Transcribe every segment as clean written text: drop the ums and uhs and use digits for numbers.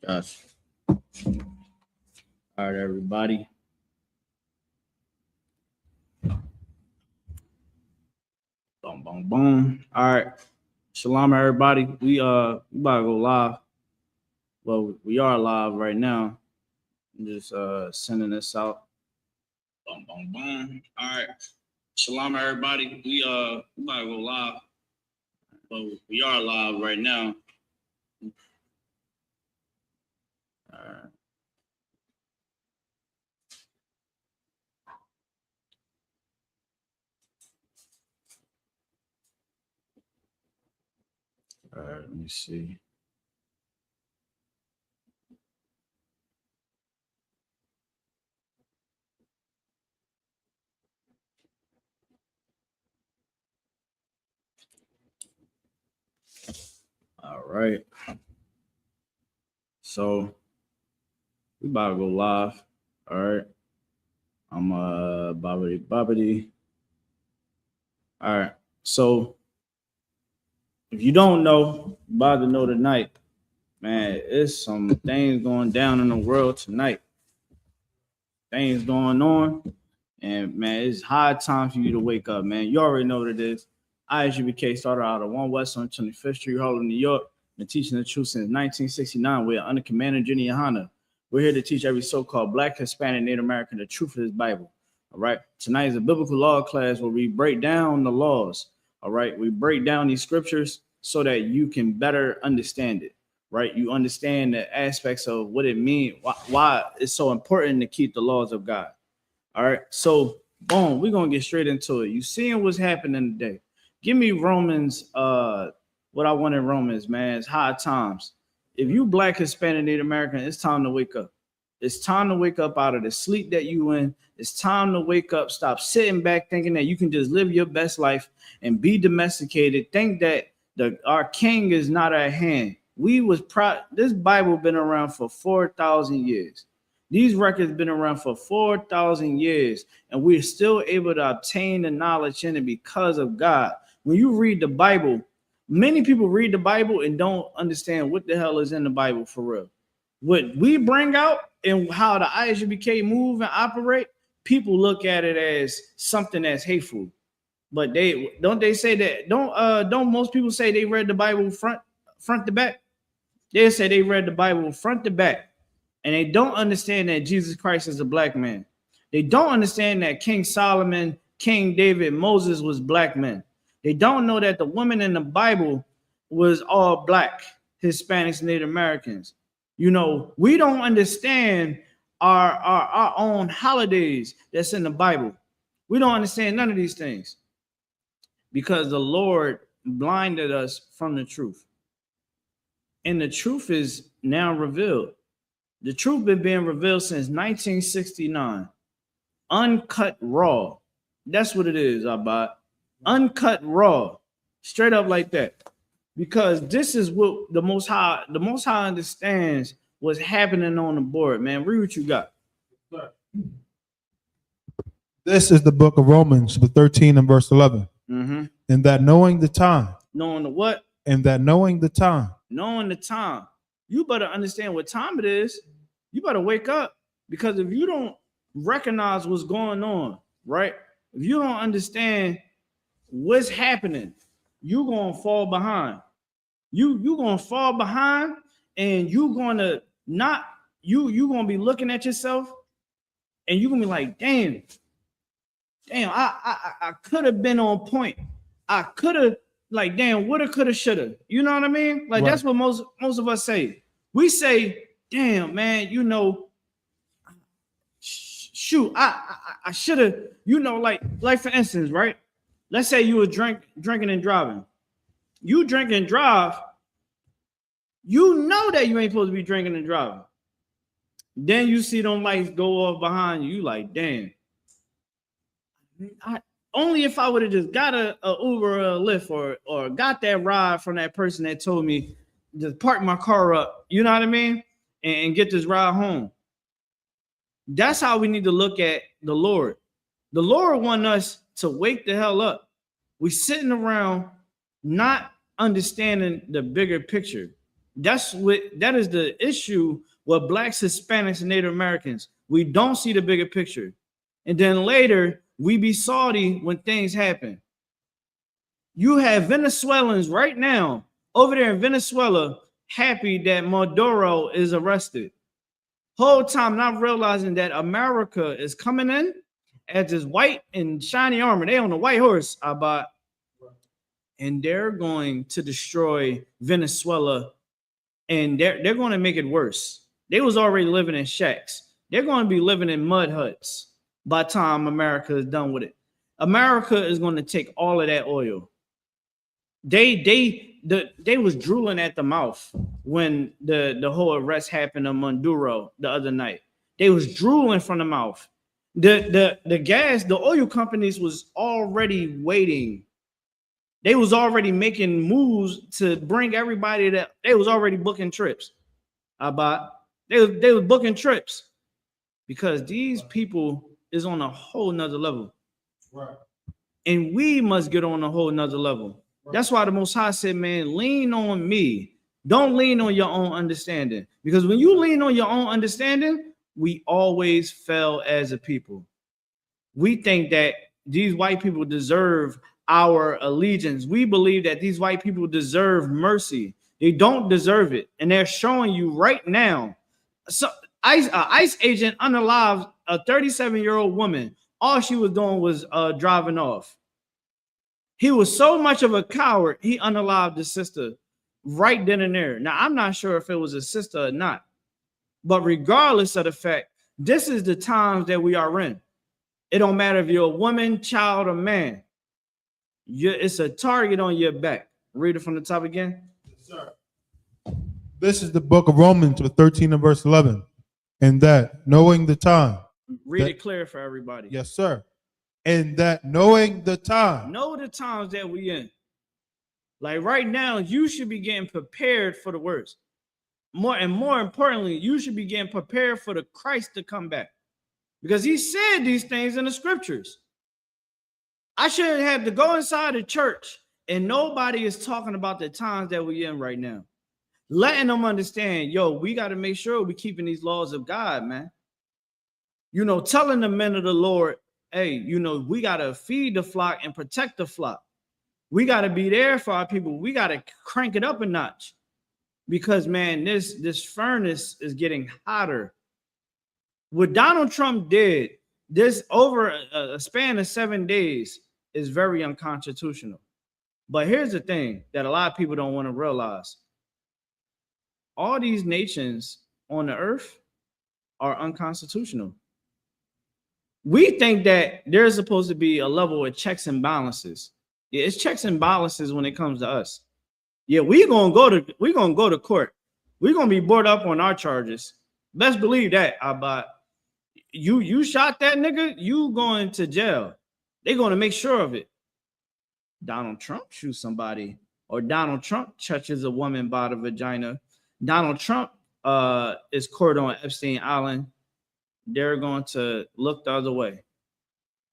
Gosh. All right, everybody. Boom, boom, boom. All right. Shalom, everybody. We about to go live. Well, we are live right now. I'm just sending this out. Boom, boom, boom. All right. Shalom, everybody. We about to go live. Well, we are live right now. All right. All right, let me see. All right. So we about to go live. All right. I'm bobbity. All right. So if you don't know, about to know tonight, man, it's some things going down in the world tonight. Things going on. And man, it's high time for you to wake up, man. You already know what it is. I.S.U.P.K started out of 1 West on 25th Street, Harlem, New York. Been teaching the truth since 1969. We're under Commander General YAHANNA. We're here to teach every so-called Black, Hispanic, Native American the truth of this Bible. All right. Tonight is a biblical law class where we break down the laws. All right. We break down these scriptures so that you can better understand it. Right. You understand the aspects of what it means, why it's so important to keep the laws of God. All right. So, boom, we're going to get straight into it. You seeing what's happening today. Give me Romans, what I want in Romans, man. It's high times. If you Black, Hispanic, Native American, it's time to wake up. It's time to wake up out of the sleep that you in. It's time to wake up. Stop sitting back thinking that you can just live your best life and be domesticated. Think that our king is not at hand. This Bible been around for 4,000 years. These records been around for 4,000 years, and we're still able to obtain the knowledge in it because of God. When you read the Bible, many people read the Bible and don't understand what the hell is in the Bible for real. What we bring out and how the I.S.U.P.K move and operate, people look at it as something that's hateful. But they say that don't most people say they read the Bible front to back? They say they read the Bible front to back, and they don't understand that Jesus Christ is a black man. They don't understand that King Solomon, King David, Moses was black men. They don't know that the women in the Bible was all black, Hispanics, Native Americans. You know, we don't understand our own holidays that's in the Bible. We don't understand none of these things because the Lord blinded us from the truth. And the truth is now revealed. The truth been being revealed since 1969. Uncut raw. That's what it is, Abba. Uncut raw. Straight up like that. Because this is what the Most High understands what's happening on the board, man. Read what you got. This is the book of Romans, the 13 and verse 11. Mm-hmm. And that knowing the time. Knowing the what? And that knowing the time. Knowing the time. You better understand what time it is. You better wake up, because if you don't recognize what's going on, right? If you don't understand what's happening, you're gonna fall behind. You're gonna fall behind, and you're gonna be looking at yourself, and you're gonna be like, damn, I could have been on point. I could have, like, damn, woulda, coulda, shoulda. You know what I mean? Like, right. That's what most of us say. We say, damn, man, you know, shoot, I should have, you know, like for instance, right? Let's say you were drinking and driving. You drink and drive, you know that you ain't supposed to be drinking and driving. Then you see them lights go off behind you, like, damn. Only if I would have just got a Uber or a Lyft or got that ride from that person that told me just park my car up, you know what I mean? And get this ride home. That's how we need to look at the Lord. The Lord wants us to wake the hell up. We sitting around not understanding the bigger picture. That is the issue with blacks, Hispanics, and Native Americans. We don't see the bigger picture. And then later we be salty when things happen. You have Venezuelans right now over there in Venezuela happy that Maduro is arrested. Whole time not realizing that America is coming in as this white and shiny armor. They on the white horse, Abba, and they're going to destroy Venezuela, and they're going to make it worse. They was already living in shacks. They're going to be living in mud huts by the time America is done with it. America is going to take all of that oil. They was drooling at the mouth when the whole arrest happened of Maduro the other night. They was drooling from the mouth. The oil companies was already waiting. They was already making moves to bring everybody that they was already booking trips. They was booking trips because these people is on a whole nother level. Right. And we must get on a whole nother level. Right. That's why the Most High said, man, lean on me. Don't lean on your own understanding. Because when you lean on your own understanding, we always fail as a people. We think that these white people deserve our allegiance. We believe that these white people deserve mercy. They don't deserve it. And they're showing you right now. So ICE agent unalived a 37-year-old woman. All she was doing was driving off. He was so much of a coward, he unalived the sister right then and there. Now, I'm not sure if it was a sister or not. But regardless of the fact, this is the times that we are in. It don't matter if you're a woman, child, or man. It's a target on your back. Read it from the top again. Yes, sir. This is the book of Romans, 13 and verse 11. And that knowing the time. Read it clear for everybody. Yes, sir. And that knowing the time. Know the times that we in. Like right now, you should be getting prepared for the worst. More importantly, you should be getting prepared for the Christ to come back. Because he said these things in the scriptures. I shouldn't have to go inside the church and nobody is talking about the times that we're in right now. Letting them understand, yo, we got to make sure we're keeping these laws of God, man. You know, telling the men of the Lord, hey, you know, we got to feed the flock and protect the flock. We got to be there for our people. We got to crank it up a notch. Because, man, this furnace is getting hotter. What Donald Trump did, this over a span of 7 days, is very unconstitutional. But here's the thing that a lot of people don't want to realize. All these nations on the earth are unconstitutional. We think that there's supposed to be a level of checks and balances. Yeah, it's checks and balances when it comes to us. Yeah, we're gonna go to court. We're gonna be brought up on our charges. Best believe that. But you shot that nigga, you going to jail. They're gonna make sure of it. Donald Trump shoots somebody, or Donald Trump touches a woman by the vagina. Donald Trump is caught on Epstein Island. They're going to look the other way.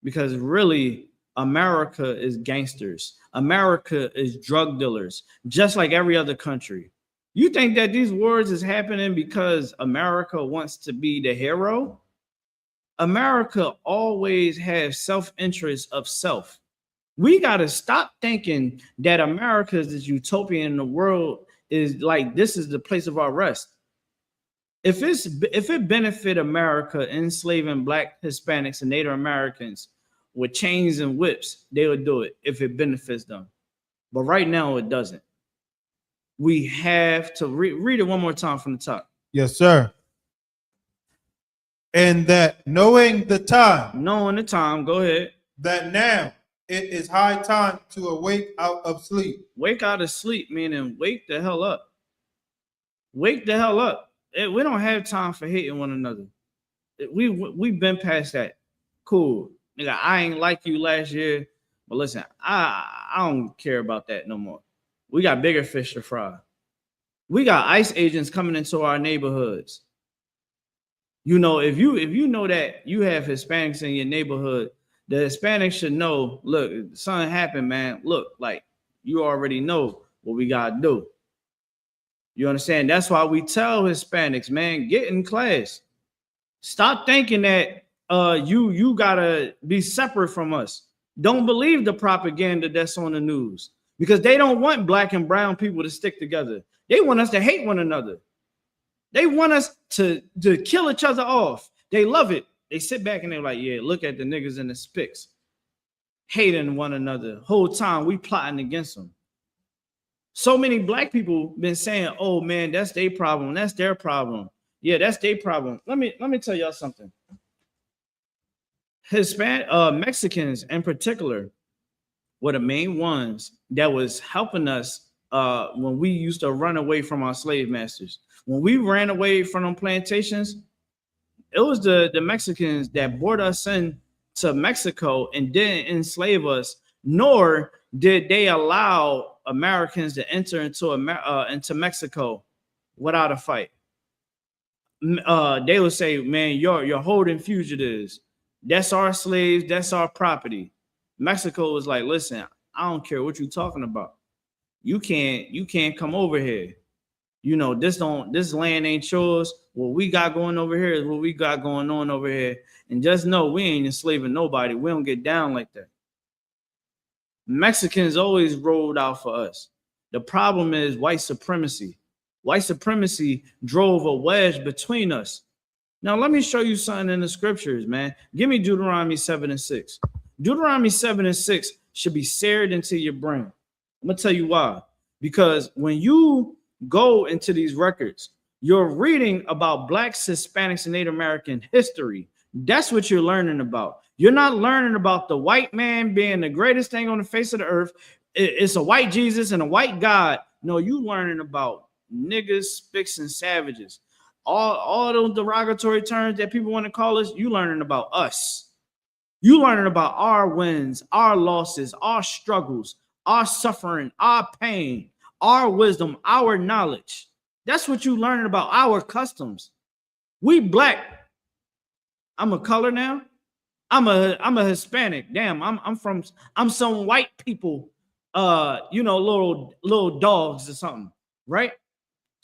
Because really, America is gangsters. America is drug dealers, just like every other country. You think that these wars is happening because America wants to be the hero? America always has self-interest of self. We got to stop thinking that America is this utopia and the world is like, this is the place of our rest. If it benefit America enslaving Black, Hispanics, and Native Americans with chains and whips, they would do it if it benefits them. But right now, it doesn't. We have to read it one more time from the top. Yes, sir. And that knowing the time. Knowing the time, go ahead. That now it is high time to awake out of sleep. Wake out of sleep, meaning wake the hell up. Wake the hell up. We don't have time for hating one another. We've been past that. Cool. Nigga, I ain't like you last year. But listen, I don't care about that no more. We got bigger fish to fry. We got ICE agents coming into our neighborhoods. You know, if you know that you have Hispanics in your neighborhood, the Hispanics should know, look, something happened, man. Look, like you already know what we gotta do. You understand? That's why we tell Hispanics, man, get in class. Stop thinking that you gotta be separate from us. Don't believe the propaganda that's on the news, because they don't want black and brown people to stick together. They want us to hate one another. They want us to kill each other off. They love it. They sit back and they're like, yeah, look at the niggas in the spics hating one another. Whole time we plotting against them. So many black people been saying, oh man, that's their problem. That's their problem. Yeah, that's their problem. Let me tell y'all something. Mexicans in particular were the main ones that was helping us when we used to run away from our slave masters. When we ran away from them plantations, it was the Mexicans that brought us in to Mexico and didn't enslave us, nor did they allow Americans to enter into Mexico without a fight. They would say, man, you're holding fugitives. That's our slaves. That's our property. Mexico was like, listen, I don't care what you're talking about. You can't come over here. You know, this land ain't yours. What we got going over here is what we got going on over here. And just know we ain't enslaving nobody. We don't get down like that. Mexicans always rolled out for us. The problem is white supremacy. White supremacy drove a wedge between us. Now, let me show you something in the scriptures, man. Give me Deuteronomy 7:6. Deuteronomy 7:6 should be seared into your brain. I'm going to tell you why. Because when you go into these records, you're reading about blacks, Hispanics, and Native American history. That's what you're learning about. You're not learning about the white man being the greatest thing on the face of the earth. It's a white Jesus and a white God. No, you learning about niggas, spics, and savages. All those derogatory terms that people want to call us, you learning about us. You learning about our wins, our losses, our struggles, our suffering, our pain, our wisdom, our knowledge. That's what you learning about, our customs. We black. I'm a color now. I'm a Hispanic. Damn, I'm some white people, little dogs or something, right?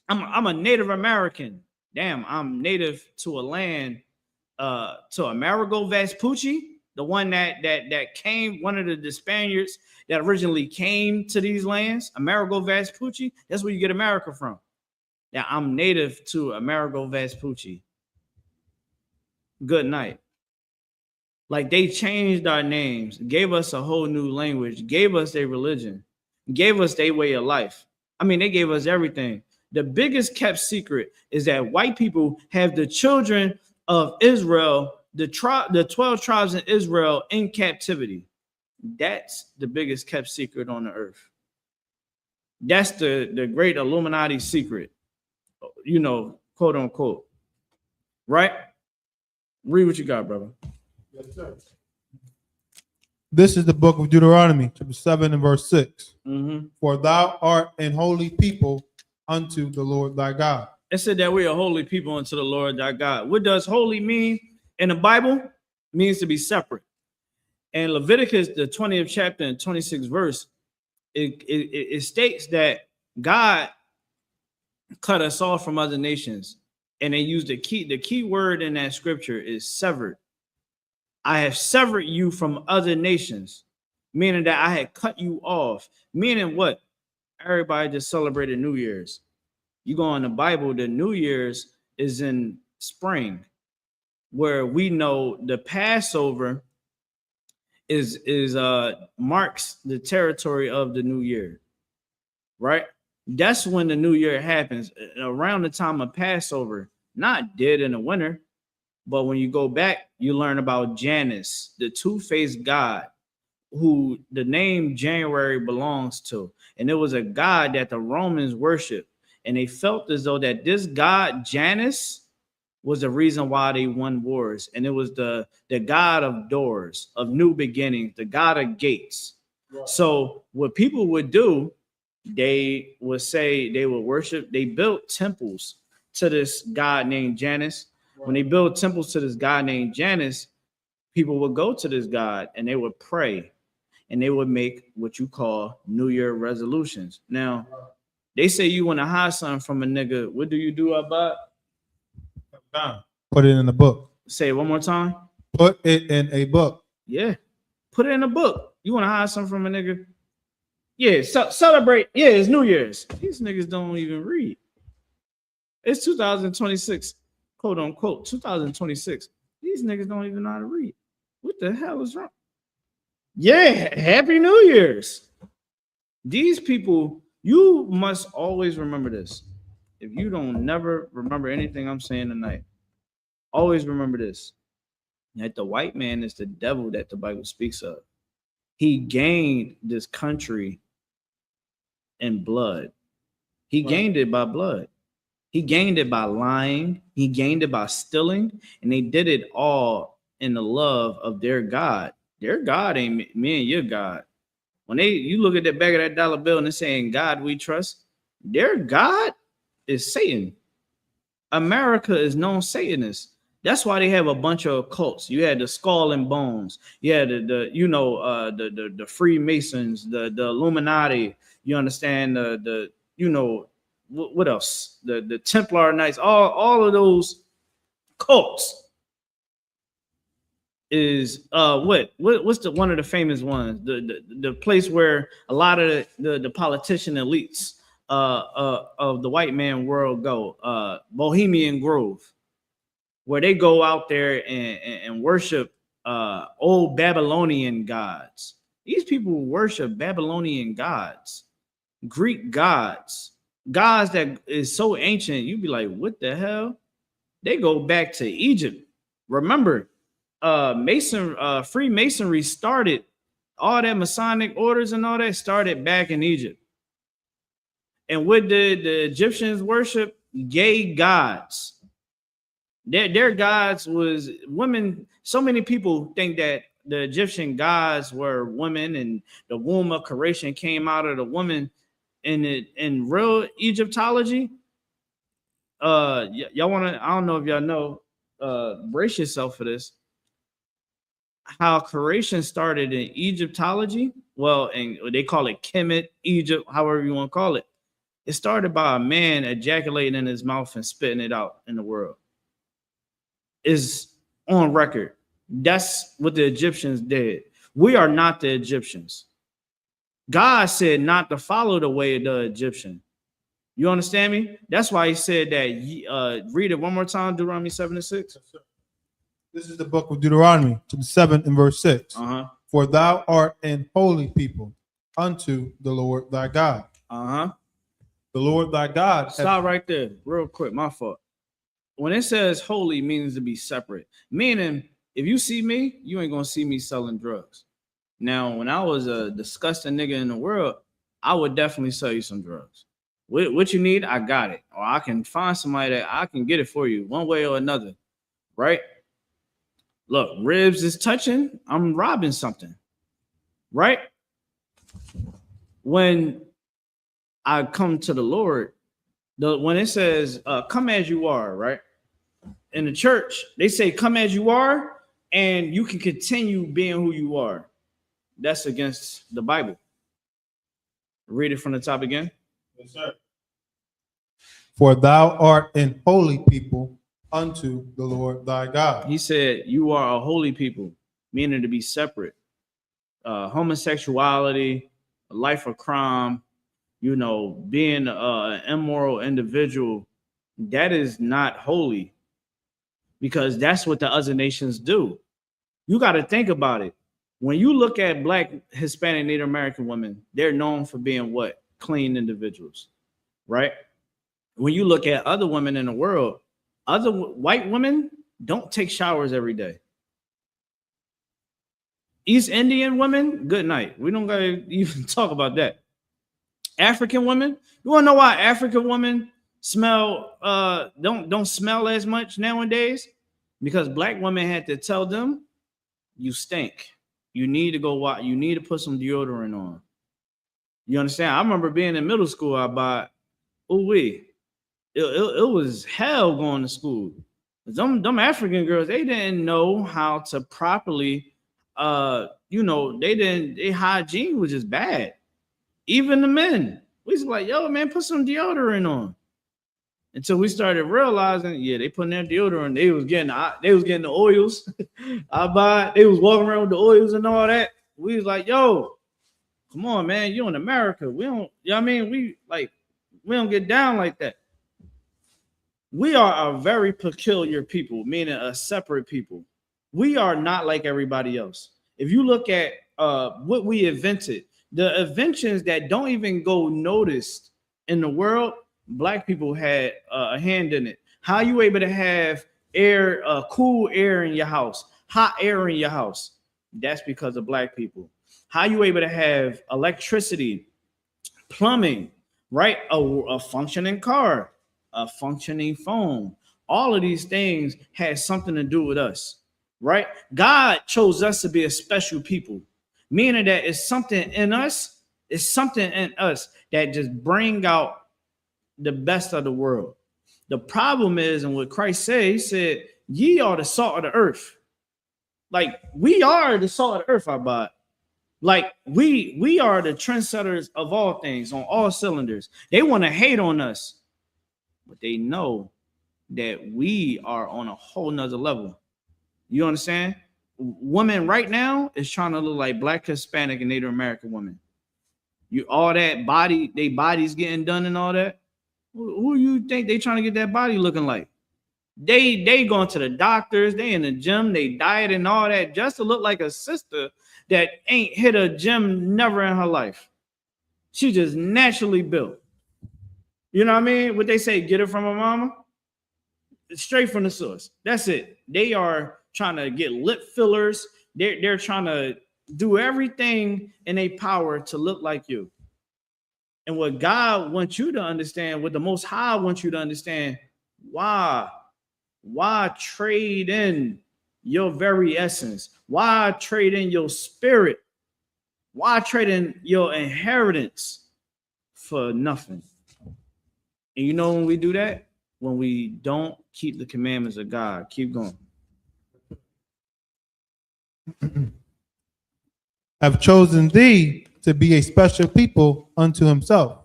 I'm a Native American. Damn, I'm native to a land, to Amerigo Vespucci, the one that came, one of the Spaniards that originally came to these lands. Amerigo Vespucci, that's where you get America from. Now I'm native to Amerigo Vespucci. Good night. Like, they changed our names, gave us a whole new language, gave us their religion, gave us their way of life. I mean, they gave us everything. The biggest kept secret is that white people have the children of Israel, the 12 tribes in Israel, in captivity. That's the biggest kept secret on the earth. That's the great Illuminati secret, quote unquote. Right? Read what you got, brother. Yes, sir. This is the book of Deuteronomy, chapter 7 and verse 6. Mm-hmm. For thou art an holy people unto the Lord thy God. It said that we are holy people unto the Lord thy God. What does holy mean in the Bible? It means to be separate. And Leviticus, the 20th chapter and 26th verse, it states that God cut us off from other nations. And they use the key word in that scripture is severed. I have severed you from other nations, meaning that I had cut you off. Meaning what? Everybody just celebrated New Year's. You go in the Bible, the New Year's is in spring, where we know the Passover is marks the territory of the new year, right? That's when the new year happens, around the time of Passover, not dead in the winter. But when you go back, you learn about Janus, the two-faced god, who the name January belongs to. And it was a god that the Romans worshiped. And they felt as though that this god, Janus, was the reason why they won wars. And it was the god of doors, of new beginnings, the god of gates. Right. So what people would do, they would say they would worship. They built temples to this god named Janus. When they built temples to this god named Janus, people would go to this god and they would pray and they would make what you call New Year resolutions. Now, They say you want to hide something from a nigga. What do you do about? Put it in a book. Say it one more time. Put it in a book. Yeah. Put it in a book. You want to hide something from a nigga? Yeah. Celebrate. Yeah, it's New Year's. These niggas don't even read. It's 2026, quote unquote, 2026. These niggas don't even know how to read. What the hell is wrong? Yeah, Happy New Year's. These people, you must always remember this. If you don't never remember anything I'm saying tonight, always remember this. That the white man is the devil that the Bible speaks of. He gained this country in blood. He gained it by blood. He gained it by lying. He gained it by stealing. And they did it all in the love of their God. Their God ain't me and your God. When you look at the back of that dollar bill and it's saying, God we trust, their God is Satan. America is known Satanist. That's why they have a bunch of cults. You had the Skull and Bones. You had the Freemasons, the Illuminati. You understand what else? The Templar Knights. All of those cults is what's the one of the famous ones? The place where a lot of the politician elites of the white man world go, Bohemian Grove, where they go out there and worship old Babylonian gods. These people worship Babylonian gods, Greek gods that is so ancient. You'd be like, what the hell? They go back to Egypt. Remember, Freemasonry started, all that Masonic orders and all that started back in Egypt. And what did the Egyptians worship? Gay gods. Their gods was women. So many people think that the Egyptian gods were women, and the womb of creation came out of the woman. In real Egyptology, y'all want to? I don't know if y'all know. Brace yourself for this. How creation started in Egyptology? Well, and they call it Kemet, Egypt, however you want to call it. It started by a man ejaculating in his mouth and spitting it out in the world. Is on record. That's what the Egyptians did. We are not the Egyptians. God said not to follow the way of the Egyptian. You understand me? That's why he said that. Read it one more time, Deuteronomy 7:6. This is the book of Deuteronomy, chapter 7 and verse 6. For thou art an holy people unto the Lord thy God. The Lord thy God. Stop right there, real quick. My fault. When it says holy, means to be separate. Meaning, if you see me, you ain't gonna see me selling drugs. Now, when I was a disgusting nigga in the world, I would definitely sell you some drugs. What you need, I got it. Or I can find somebody that I can get it for you one way or another, right? Look, ribs is touching, I'm robbing something, right? When I come to the Lord, when it says, come as you are, right? In the church, they say, come as you are, and you can continue being who you are. That's against the Bible. Read it from the top again. Yes, sir. For thou art an holy people unto the Lord thy God. He said, you are a holy people, meaning to be separate. Homosexuality, a life of crime, being an immoral individual, that is not holy, because that's what the other nations do. You got to think about it. When you look at Black, Hispanic, Native American women, they're known for being what? Clean individuals, right? When you look at other women in the world, other white women don't take showers every day. East Indian women, good night. We don't gotta even talk about that. African women, you want to know why African women don't smell as much nowadays? Because Black women had to tell them, you stink. You need to go watch. You need to put some deodorant on. You understand? I remember being in middle school. It was hell going to school. Them African girls, they didn't know how to properly, their hygiene was just bad. Even the men, We was like, yo, man, put some deodorant on. Until we started realizing, yeah, they putting their deodorant. They was getting the oils. They was walking around with the oils and all that. We was like, yo, come on, man, you in America. We don't, you know what I mean? We don't get down like that. We are a very peculiar people, meaning a separate people. We are not like everybody else. If you look at what we invented, the inventions that don't even go noticed in the world, Black people had a hand in it. How you able to have air, cool air in your house, hot air in your house? That's because of Black people. How you able to have electricity, plumbing, right? A functioning car, a functioning phone. All of these things had something to do with us, right? God chose us to be a special people, meaning that it's something in us. It's something in us that just bring out the best of the world. The problem is, and what Christ said, he said, ye are the salt of the earth. Like, we are the salt of the earth, Abad. Like, we are the trendsetters of all things, on all cylinders. They want to hate on us, but they know that we are on a whole nother level. You understand? Women right now is trying to look like Black, Hispanic, and Native American women. You all that body, they bodies getting done and all that. Who you think they trying to get that body looking like? They going to the doctors, they in the gym, they diet and all that just to look like a sister that ain't hit a gym never in her life. She just naturally built. You know what I mean? What they say, get it from her mama? Straight from the source. That's it. They are trying to get lip fillers. They're trying to do everything in their power to look like you. And what God wants you to understand, what the Most High wants you to understand, why trade in your very essence? Why trade in your spirit? Why trade in your inheritance for nothing? And you know when we do that? When we don't keep the commandments of God. Keep going. Have chosen thee to be a special people unto himself.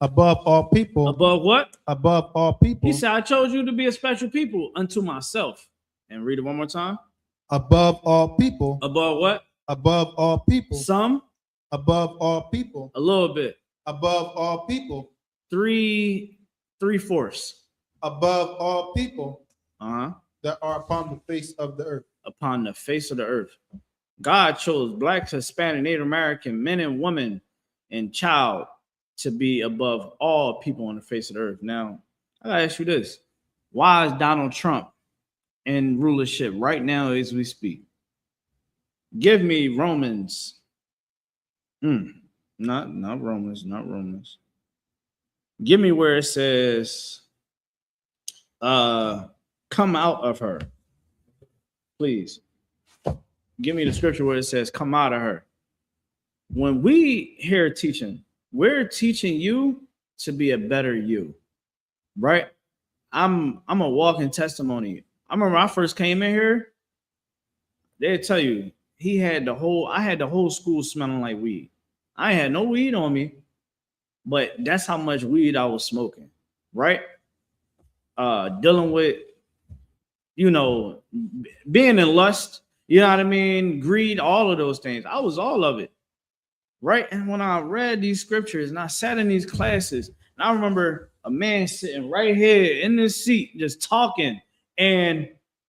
Above all people. Above what? Above all people. He said, I chose you to be a special people unto myself. And read it one more time. Above all people. Above what? Above all people. Some. Above all people. A little bit. Above all people. Three-fourths. Above all people that are upon the face of the earth. Upon the face of the earth. God chose Black, Hispanic, Native American, men and women, and child to be above all people on the face of the earth. Now, I gotta ask you this. Why is Donald Trump in rulership right now as we speak? Give me Romans. Not Romans. Give me where it says, come out of her. Please. Give me the scripture where it says, come out of her. When we hear teaching, we're teaching you to be a better you, right? I'm a walking testimony. I remember I first came in here, they'd tell you, I had the whole school smelling like weed. I had no weed on me, but that's how much weed I was smoking, right? Dealing with, being in lust, you know what I mean? Greed, all of those things. I was all of it, right? And when I read these scriptures and I sat in these classes, and I remember a man sitting right here in this seat just talking, and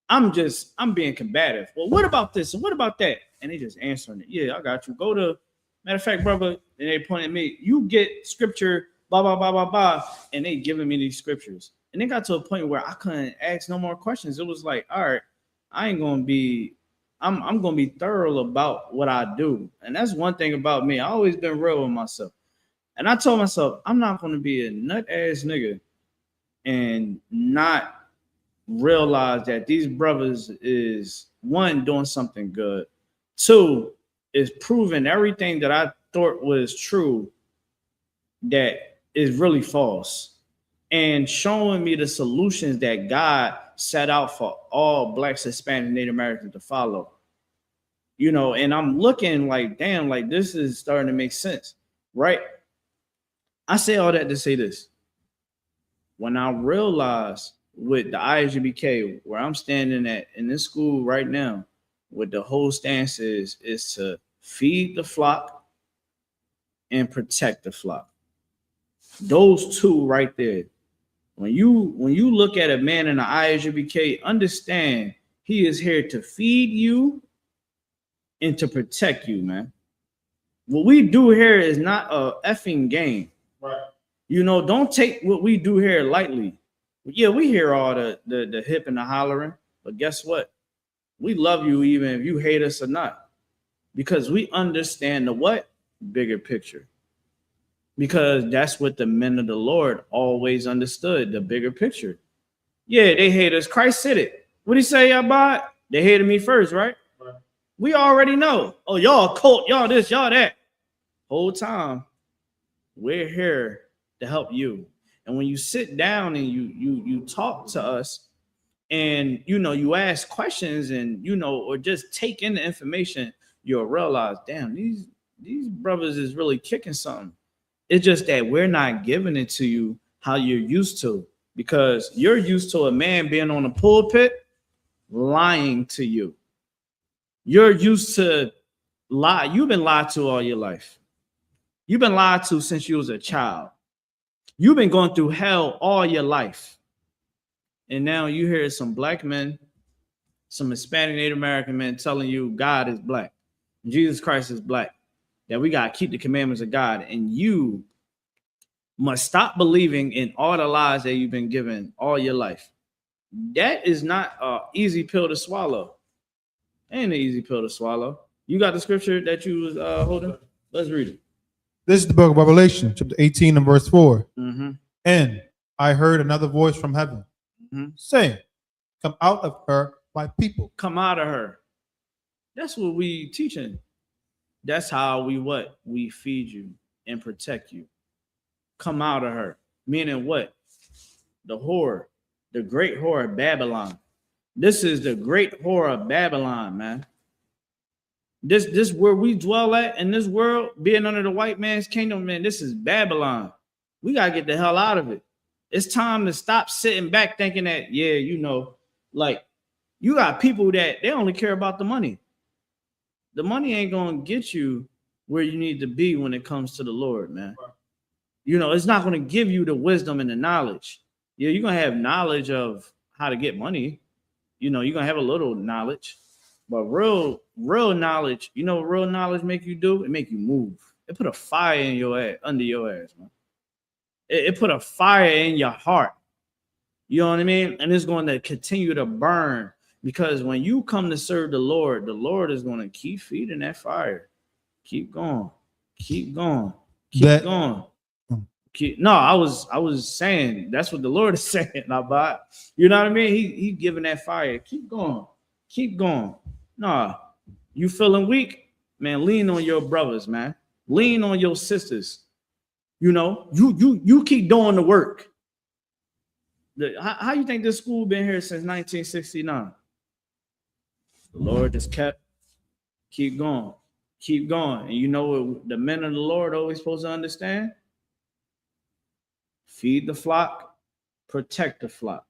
I'm being combative. Well, what about this? And what about that? And they just answering it. Yeah, I got you. Go to, matter of fact, brother, and they pointed at me, you get scripture, blah, blah, blah, blah, blah. And they giving me these scriptures. And it got to a point where I couldn't ask no more questions. It was like, all right, I'm going to be thorough about what I do. And that's one thing about me. I always been real with myself. And I told myself, I'm not going to be a nut ass nigga and not realize that these brothers is, one, doing something good. Two, is proving everything that I thought was true that is really false. And showing me the solutions that God set out for all Blacks, Hispanic, Native Americans to follow. And I'm looking like, damn, like this is starting to make sense, right? I say all that to say this. When I realized with the I.S.U.P.K, where I'm standing at in this school right now, what the whole stance is to feed the flock and protect the flock. Those two right there. When you look at a man in the I.S.U.P.K, understand he is here to feed you and to protect you, man. What we do here is not a effing game. Right. You know, don't take what we do here lightly. Yeah, we hear all the hip and the hollering, but guess what? We love you even if you hate us or not, because we understand the what? Bigger picture. Because that's what the men of the Lord always understood, the bigger picture. Yeah, they hate us. Christ said it. What did he say about? They hated me first, right? Right? We already know. Oh, y'all cult, y'all this, y'all that. Whole time, we're here to help you. And when you sit down and you talk to us, and you ask questions, and or just take in the information, you'll realize, damn, these brothers is really kicking something. It's just that we're not giving it to you how you're used to, because you're used to a man being on the pulpit lying to you. You're used to lie. You've been lied to all your life. You've been lied to since you was a child. You've been going through hell all your life. And now you hear some black men, some Hispanic Native American men telling you God is black, Jesus Christ is black, that we got to keep the commandments of God. And you must stop believing in all the lies that you've been given all your life. That is not an easy pill to swallow. Ain't an easy pill to swallow. You got the scripture that you was holding? Let's read it. This is the book of Revelation, chapter 18 and verse 4. Mm-hmm. And I heard another voice from heaven saying, come out of her, my people. Come out of her. That's what we teaching. That's how we feed you and protect you. Come out of her. Meaning what? The whore, the great whore of Babylon. This is the great whore of Babylon, man. This where we dwell at in this world, being under the white man's kingdom, man, this is Babylon. We got to get the hell out of it. It's time to stop sitting back thinking that, like you got people that they only care about the money. The money ain't going to get you where you need to be when it comes to the Lord, man. It's not going to give you the wisdom and the knowledge. Yeah, you're going to have knowledge of how to get money. You're going to have a little knowledge. But real knowledge, what real knowledge make you do? It make you move. It put a fire in your ass, under your ass, man. It put a fire in your heart. You know what I mean? And it's going to continue to burn, because when you come to serve the Lord is going to keep feeding that fire. Keep going. Keep going. Keep going. No, I was saying that's what the Lord is saying. About, you know what I mean? He giving that fire. Keep going. Keep going. Nah, you feeling weak, man? Lean on your brothers, man. Lean on your sisters. You keep doing the work. How you think this school been here since 1969? The Lord just kept. Keep going. Keep going. And you know what the men of the Lord always supposed to understand? Feed the flock, protect the flock.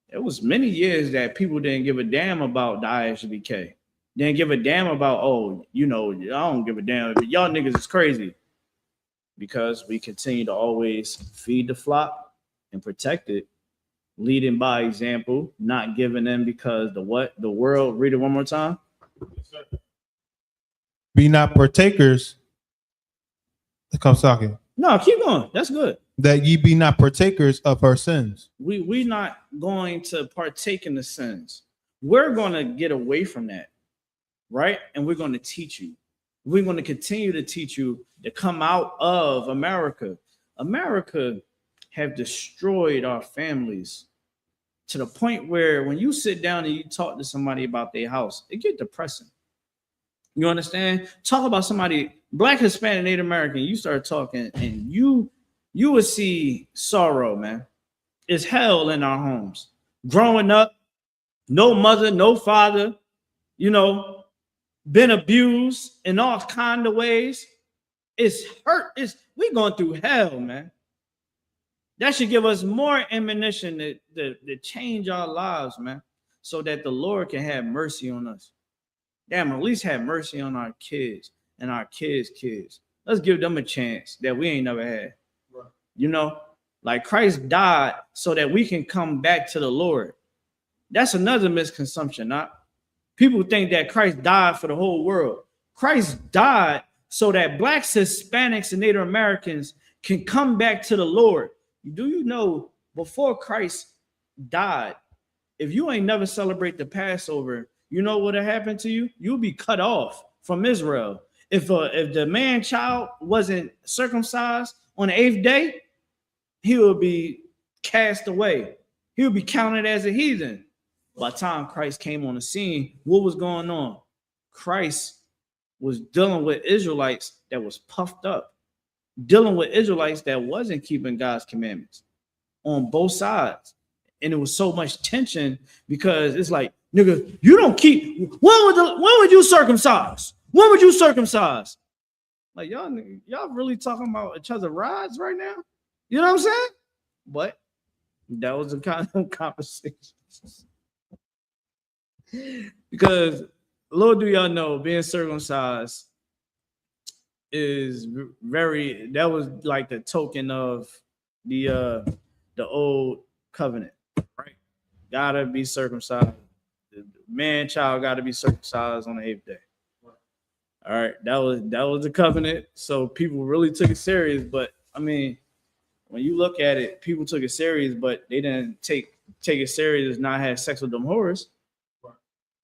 It was many years that people didn't give a damn about the I.S.U.P.K. Didn't give a damn about, I don't give a damn. But y'all niggas is crazy. Because we continue to always feed the flock and protect it, leading by example, not giving them because the world, read it one more time. Be not partakers. Come talking. No, keep going. That's good. That ye be not partakers of her sins. We not going to partake in the sins. We're going to get away from that, right? And we're going to teach you. We're going to continue to teach you to come out of America. America have destroyed our families to the point where when you sit down and you talk to somebody about their house, it get depressing. You understand? Talk about somebody, Black, Hispanic, Native American, you start talking and you will see sorrow, man. It's hell in our homes. Growing up, no mother, no father, been abused in all kind of ways. It's hurt. We going through hell, man. That should give us more ammunition to change our lives, man, so that the Lord can have mercy on us. Damn, at least have mercy on our kids and our kids' kids. Let's give them a chance that we ain't never had. Right. You know, like Christ died so that we can come back to the Lord. That's another misconception. Not people think that Christ died for the whole world. Christ died so that blacks, Hispanics, and Native Americans can come back to the Lord. Do you know before Christ died, if you ain't never celebrate the Passover, you know what happened to you? You'll be cut off from Israel. If the man child wasn't circumcised on the 8th day, he will be cast away. He will be counted as a heathen. By the time Christ came on the scene, what was going on? Christ was dealing with Israelites that was puffed up, dealing with Israelites that wasn't keeping God's commandments on both sides. And it was so much tension because it's like, nigga, you don't keep, when would you circumcise? When would you circumcise? Like, y'all really talking about each other's rides right now? You know what I'm saying? But that was the kind of conversation. Because little do y'all know, being circumcised is that was like the token of the old covenant, right? Gotta be circumcised. The man child gotta be circumcised on the 8th day. All right, that was the covenant. So people really took it serious. But I mean, when you look at it, people took it serious, but they didn't take it serious as not have sex with them whores.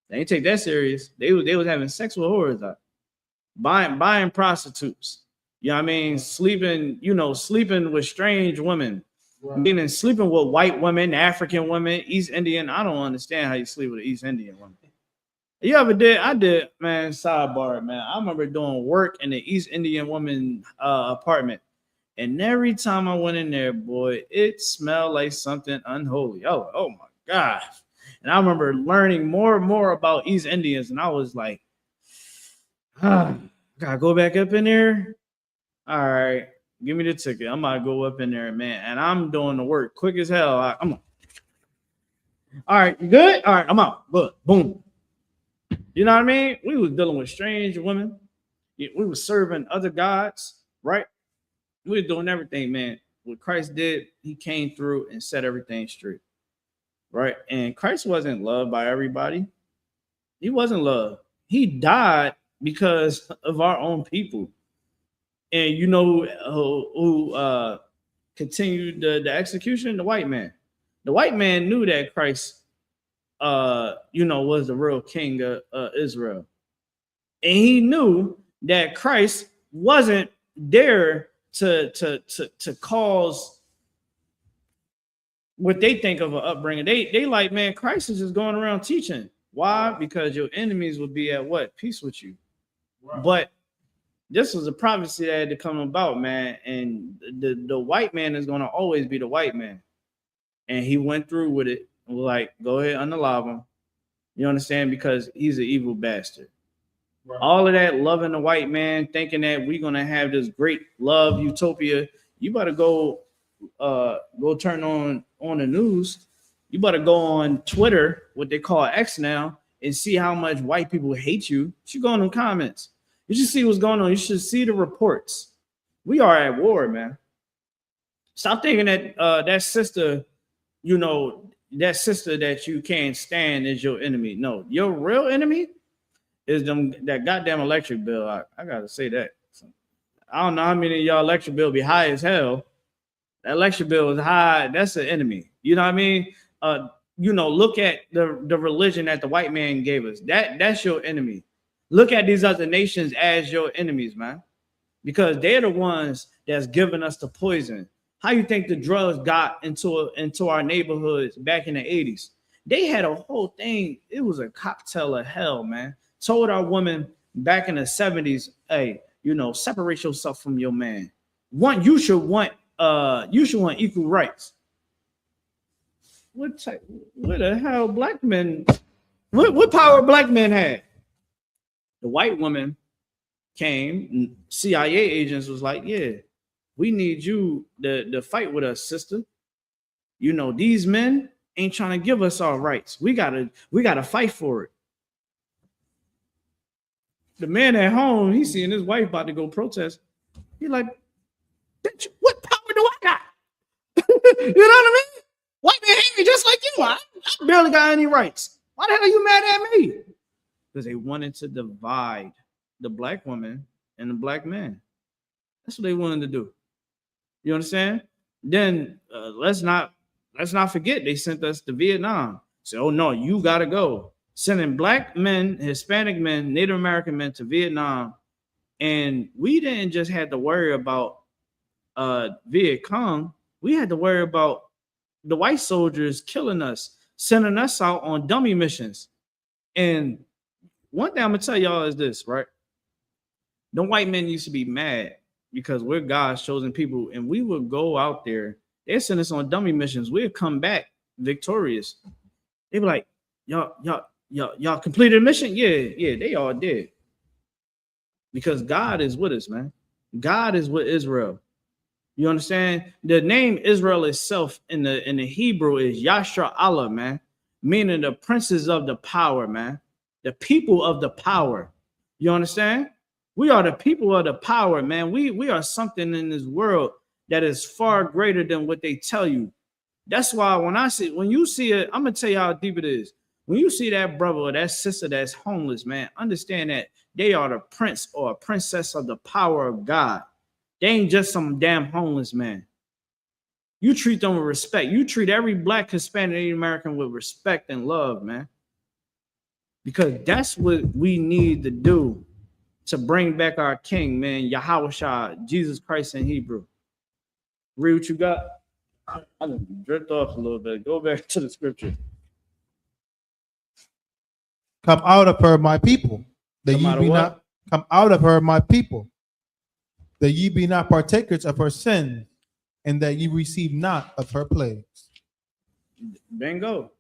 They didn't take that serious. They was having sex with whores, buying prostitutes. You know what I mean? Sleeping with strange women. Right. Meaning sleeping with white women, African women, East Indian. I don't understand how you sleep with an East Indian woman. You ever did? I did, man. Sidebar, man. I remember doing work in the East Indian woman apartment. And every time I went in there, boy, it smelled like something unholy. Oh my gosh. And I remember learning more and more about East Indians. And I was like, gotta go back up in there. All right, give me the ticket. I'm about to go up in there, man. And I'm doing the work quick as hell. I'm on. All right, you good? All right, I'm out. Look, boom. You know what I mean? We was dealing with strange women. We were serving other gods, right? We were doing everything, man. What Christ did, he came through and set everything straight, right? And Christ wasn't loved by everybody. He wasn't loved. He died because of our own people. And you know who continued the execution? The white man. The white man knew that Christ, was the real king of Israel. And he knew that Christ wasn't there to cause what they think of an upbringing. They like, man, Christ is just going around teaching. Why? Because your enemies will be at what? Peace with you. Right. But this was a prophecy that had to come about, man. And the white man is going to always be the white man. And he went through with it. And was like, go ahead, unalive him. You understand? Because he's an evil bastard. Right. All of that loving the white man, thinking that we're going to have this great love utopia. You better go turn on the news. You better go on Twitter, what they call X now, and see how much white people hate you. You should go in the comments. You should see what's going on. You should see the reports. We are at war, man. Stop thinking that that sister that you can't stand is your enemy. No, your real enemy is that goddamn electric bill. I gotta say that. I don't know how many of y'all electric bill be high as hell. That electric bill is high. That's an enemy. You know what I mean? Look at the religion that the white man gave us. That's your enemy. Look at these other nations as your enemies, man, because they're the ones that's giving us the poison. How you think the drugs got into our neighborhoods back in the 80s? They had a whole thing. It was a cocktail of hell, man. Told our women back in the 70s, hey, separate yourself from your man. You should want equal rights. What the hell black men? What power black men had? The white woman came, CIA agents was like, yeah, we need you to fight with us, sister. You know, these men ain't trying to give us our rights. We gotta fight for it. The man at home, he's seeing his wife about to go protest. He like, bitch, what power do I got? You know what I mean? White man hate me just like you. I barely got any rights. Why the hell are you mad at me? Because they wanted to divide the black woman and the black man. That's what they wanted to do. You understand? Then let's not forget they sent us to Vietnam. So, oh no, you gotta go. Sending black men, Hispanic men, Native American men to Vietnam. And we didn't just have to worry about Viet Cong. We had to worry about the white soldiers killing us, sending us out on dummy missions. And one thing I'm gonna tell y'all is this, right? The white men used to be mad because we're God's chosen people, and we would go out there. They send us on dummy missions. We'd come back victorious. They'd be like, y'all completed a mission? Yeah, they all did. Because God is with us, man. God is with Israel. You understand? The name Israel itself in the Hebrew is Yasharallah, man, meaning the princes of the power, man. The people of the power. You understand? We are the people of the power, man. We are something in this world that is far greater than what they tell you. That's why when you see it, I'm gonna tell you how deep it is. When you see that brother or that sister that's homeless, man, understand that they are the prince or a princess of the power of God. They ain't just some damn homeless man. You treat them with respect. You treat every black, Hispanic, Native American with respect and love, man. Because that's what we need to do to bring back our king, man, Yahweh, Jesus Christ in Hebrew. Read what you got. I just drift off a little bit. Go back to the scripture. Come out of her, my people, that ye be not. Come out of her, my people, that ye be not partakers of her sins, and that ye receive not of her plagues. Bingo.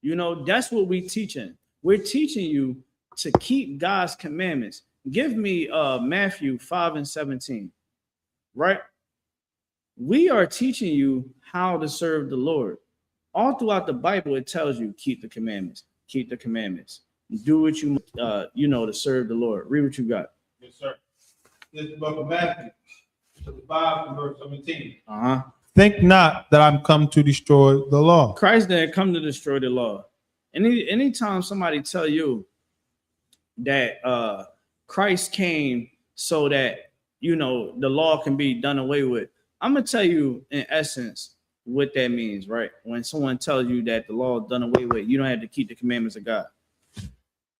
You know, that's what we're teaching. We're teaching you to keep God's commandments. Give me Matthew 5:17, right? We are teaching you how to serve the Lord. All throughout the Bible, it tells you keep the commandments, keep the commandments. Do what you to serve the Lord. Read what you got. Yes, sir. This is the book of Matthew, 5 verse 17. Think not that I'm come to destroy the law. Christ didn't come to destroy the law. Anytime somebody tell you that Christ came so that the law can be done away with, I'm gonna tell you in essence what that means, right? When someone tells you that the law is done away with, you don't have to keep the commandments of God.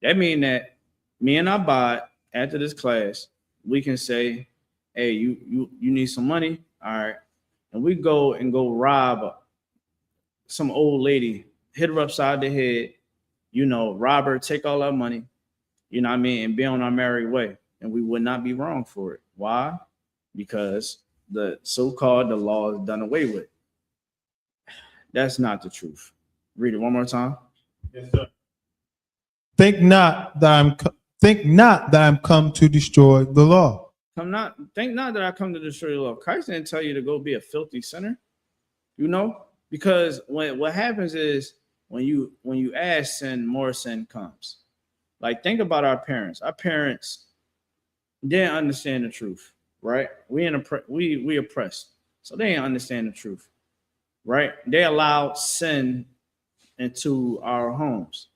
That means that me and Abad, after this class, we can say, hey, you need some money, all right, and we go rob some old lady, hit her upside the head, rob her, take all our money, and be on our merry way. And we would not be wrong for it. Why? Because the so-called the law is done away with. That's not the truth. Read it one more time. Yes, sir. Think not that I'm come to destroy the law. Think not that I come to destroy the law. Christ didn't tell you to go be a filthy sinner, because what happens is when you add sin, more sin comes. Like, think about our parents. Our parents didn't understand the truth, right? We oppressed, so they didn't understand the truth, right? They allowed sin into our homes.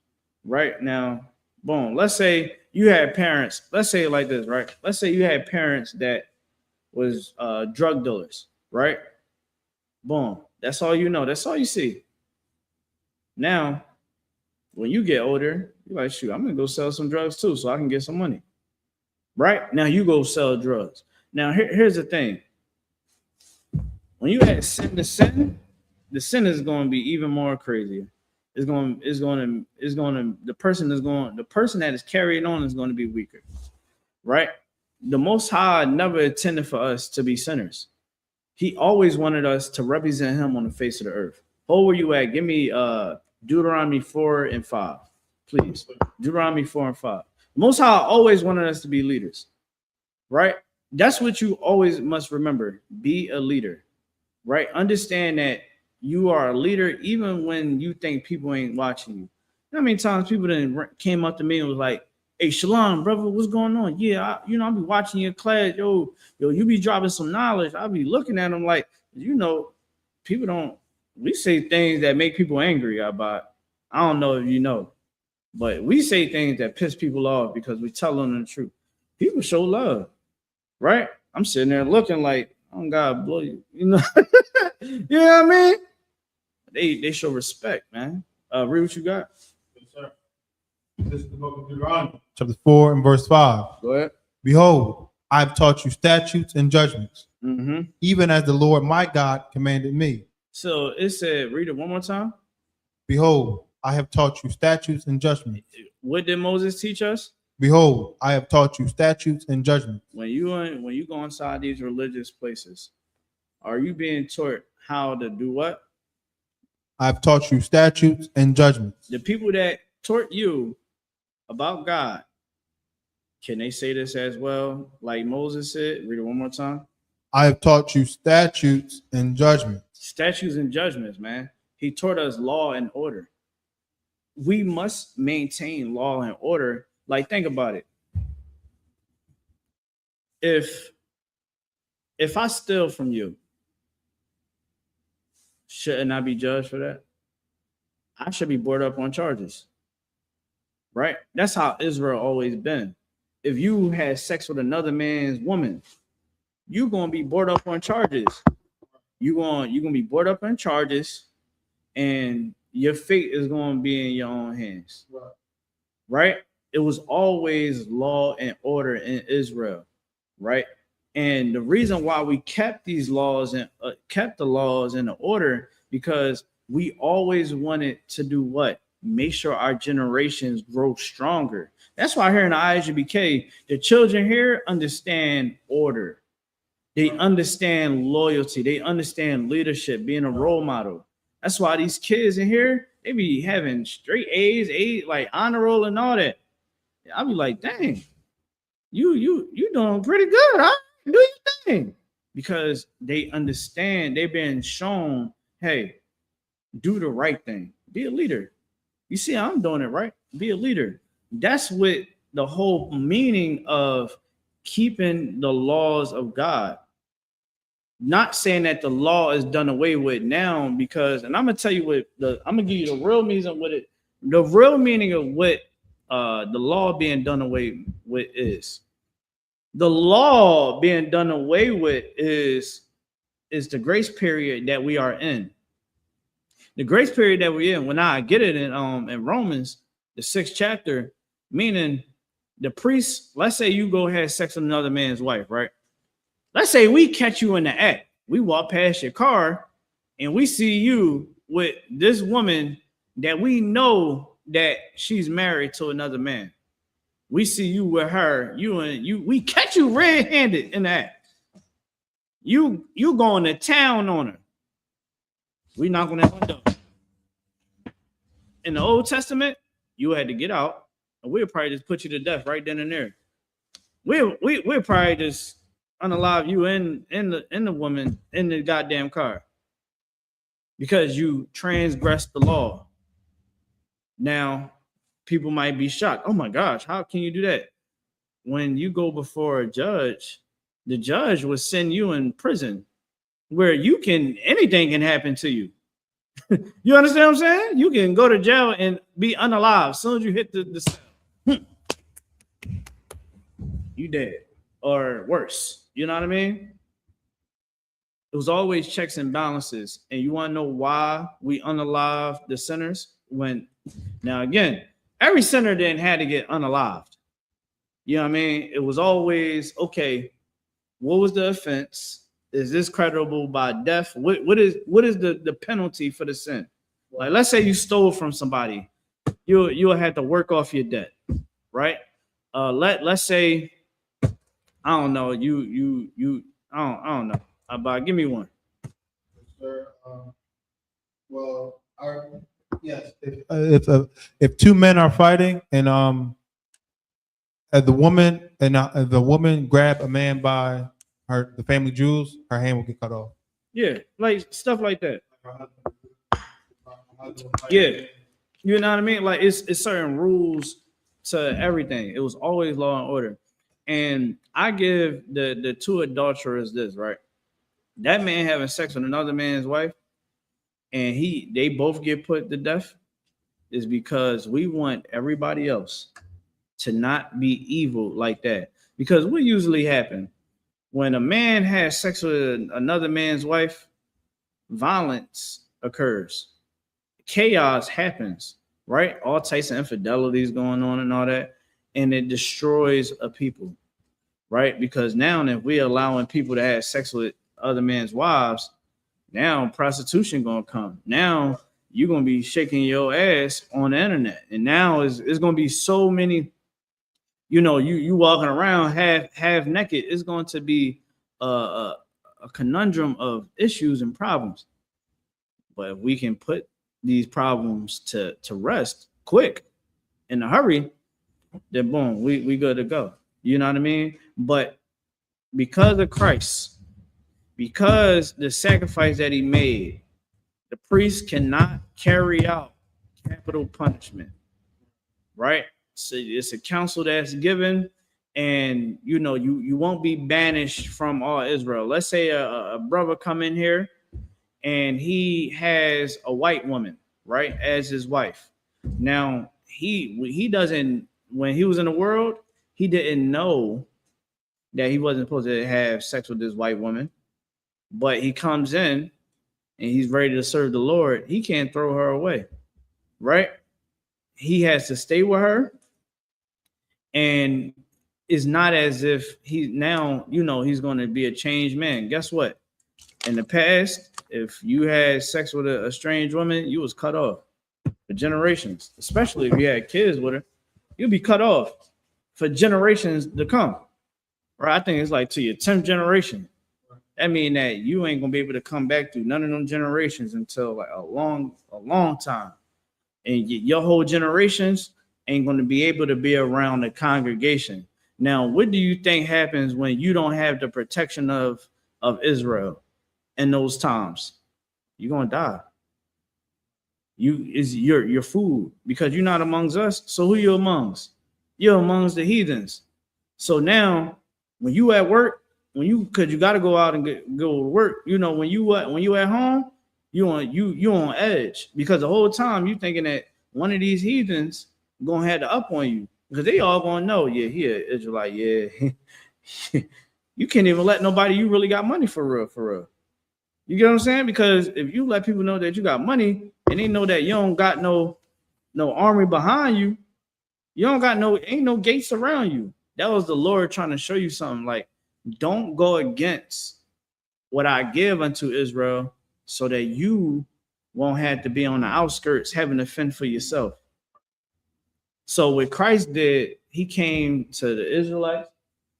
Right now, boom. Let's say you had parents. Let's say it like this, right? Let's say you had parents that was drug dealers, right? Boom. That's all you know. That's all you see. Now, when you get older, you're like, shoot, I'm gonna go sell some drugs too, so I can get some money. Right now, you go sell drugs. Now, here's the thing. When you add sin to sin, the sin is going to be even more crazier. The person that is carrying on is going to be weaker, right? The Most High never intended for us to be sinners. He always wanted us to represent him on the face of the earth. Oh, where you at? Give me Deuteronomy 4:5, please. Deuteronomy 4:5. The Most High always wanted us to be leaders, right? That's what you always must remember. Be a leader, right? Understand that you are a leader even when you think people ain't watching you. You know how many times people then came up to me and was like, "Hey, Shalom, brother, what's going on? Yeah, I'll be watching your class. Yo, you be dropping some knowledge. I'll be looking at them like, people don't, we say things that make people angry about, I don't know if you know, but we say things that piss people off because we tell them the truth. People show love, right? I'm sitting there looking like, oh God, blow you, you know what I mean? They show respect, man. Read what you got. Yes, sir. This is the book of Deuteronomy, chapter 4 and verse 5. Go ahead. Behold, I've taught you statutes and judgments, Mm-hmm. even as the Lord my God commanded me. So it said, read it one more time. Behold, I have taught you statutes and judgments. What did Moses teach us? Behold, I have taught you statutes and judgments. When you go inside these religious places, are you being taught how to do what? I've taught you statutes and judgments. The people that taught you about God, can they say this as well? Like Moses said, read it one more time. I have taught you statutes and judgments. Statutes and judgments, man. He taught us law and order. We must maintain law and order. Like, think about it. If I steal from you, shouldn't I be judged for that? I should be brought up on charges, right? That's how Israel always been. If you had sex with another man's woman, you're gonna be brought up on charges. You're gonna be brought up on charges, and your fate is gonna be in your own hands, right? It was always law and order in Israel, right? And the reason why we kept these laws and kept the laws and the order, because we always wanted to do what? Make sure our generations grow stronger. That's why here in the I.S.U.P.K, the children here understand order. They understand loyalty. They understand leadership, being a role model. That's why these kids in here, they be having straight A's, like honor roll and all that. I'll be like, dang, you doing pretty good, huh? Do your thing. Because they understand, they've been shown, hey, do the right thing. Be a leader. You see, I'm doing it right. Be a leader. That's what the whole meaning of keeping the laws of God. Not saying that the law is done away with now, because, and I'm gonna tell you what I'm gonna give you the real meaning with it. The real meaning of what the law being done away with is. The law being done away with is the grace period that we are in. The grace period that we're in, when I get it in Romans, the 6th chapter, meaning the priest, let's say you go have sex with another man's wife, right? Let's say we catch you in the act. We walk past your car and we see you with this woman that we know that she's married to another man. We see you with her, we catch you red-handed in the act. You going to town on her. We knock on that window. In the Old Testament, you had to get out, and we'll probably just put you to death right then and there. We'll probably just unalive you in the woman in the goddamn car because you transgressed the law. Now, people might be shocked. Oh my gosh, how can you do that? When you go before a judge, the judge will send you in prison where anything can happen to you. You understand what I'm saying? You can go to jail and be unalive as soon as you hit the cell. You dead or worse. You know what I mean? It was always checks and balances. And you want to know why we unalive the sinners? Now again, every sinner didn't have to get unalived. You know what I mean? It was always, okay, what was the offense? Is this credible by death? What is the penalty for the sin? Like, let's say you stole from somebody, you'll have to work off your debt, right? Let's say, I don't know, I don't know. But give me one. Sir, yes, if two men are fighting and the woman and if the woman grab a man by the family jewels, her hand will get cut off. Yeah, like stuff like that. Yeah, you know what I mean? Like it's certain rules to everything. It was always law and order. And I give the two adulterers this, right? That man having sex with another man's wife, and they both get put to death, is because we want everybody else to not be evil like that. Because what usually happens when a man has sex with another man's wife, violence occurs, chaos happens, right? All types of infidelities going on and all that, and it destroys a people, right? Because now if we're allowing people to have sex with other men's wives, now prostitution gonna come. Now you're gonna be shaking your ass on the internet, and now it's gonna be so many. You walking around half naked. It's going to be a conundrum of issues and problems. But if we can put these problems to rest quick, in a hurry, then boom, we good to go. You know what I mean? But because of Christ, because the sacrifice that he made, the priest cannot carry out capital punishment, right? So it's a counsel that's given, and you won't be banished from all Israel. Let's say a brother come in here and he has a white woman, right, as his wife. Now he doesn't, when he was in the world, he didn't know that he wasn't supposed to have sex with this white woman, but he comes in and he's ready to serve the Lord. He can't throw her away, right? He has to stay with her. And it's not as if he's going to be a changed man. Guess what? In the past, if you had sex with a strange woman, you was cut off for generations. Especially if you had kids with her, you'll be cut off for generations to come. Right? I think it's like to your 10th generation. That means that you ain't gonna be able to come back through none of them generations until like a long time, and your whole generations ain't going to be able to be around the congregation. Now, what do you think happens when you don't have the protection of Israel in those times? You're gonna die. Your food, because you're not amongst us. So who you amongst? You're amongst the heathens. So now, when you at work, because you got to go out and go to work. When you at home, you on edge, because the whole time you thinking that one of these heathens gonna have the up on you, because they all gonna know, yeah, he an Israelite, yeah. You can't even let nobody you really got money for real. You get what I'm saying? Because if you let people know that you got money and they know that you don't got no army behind you, you don't got ain't no gates around you. That was the Lord trying to show you something, like, don't go against what I give unto Israel, so that you won't have to be on the outskirts having to fend for yourself. So what Christ did, he came to the Israelites,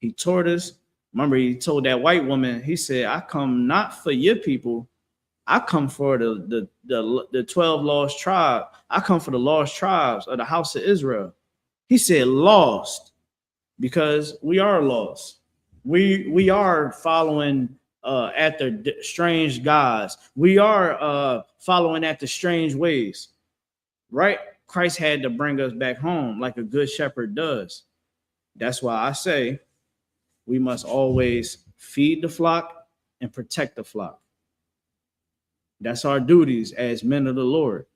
he taught us. Remember, he told that white woman, he said, I come not for your people, I come for the 12 lost tribes. I come for the lost tribes of the house of Israel. He said lost, because we are lost. We are following after strange gods. We are following after strange ways, right? Christ had to bring us back home like a good shepherd does. That's why I say we must always feed the flock and protect the flock. That's our duties as men of the Lord.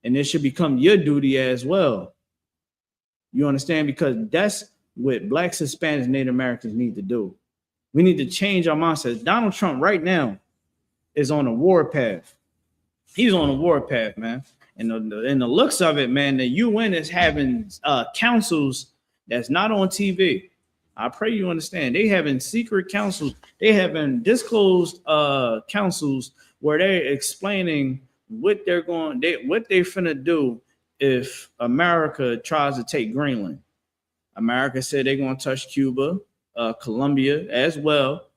And it should become your duty as well. You understand? Because that's what Blacks, Hispanics, Native Americans need to do. We need to change our mindsets. Donald Trump right now is on a war path. He's on a war path, man. And the looks of it, man, the UN is having councils that's not on TV. I pray you understand. They having secret councils. They having disclosed councils where they're explaining what they're finna do if America tries to take Greenland. America said they're gonna touch Cuba, Colombia as well.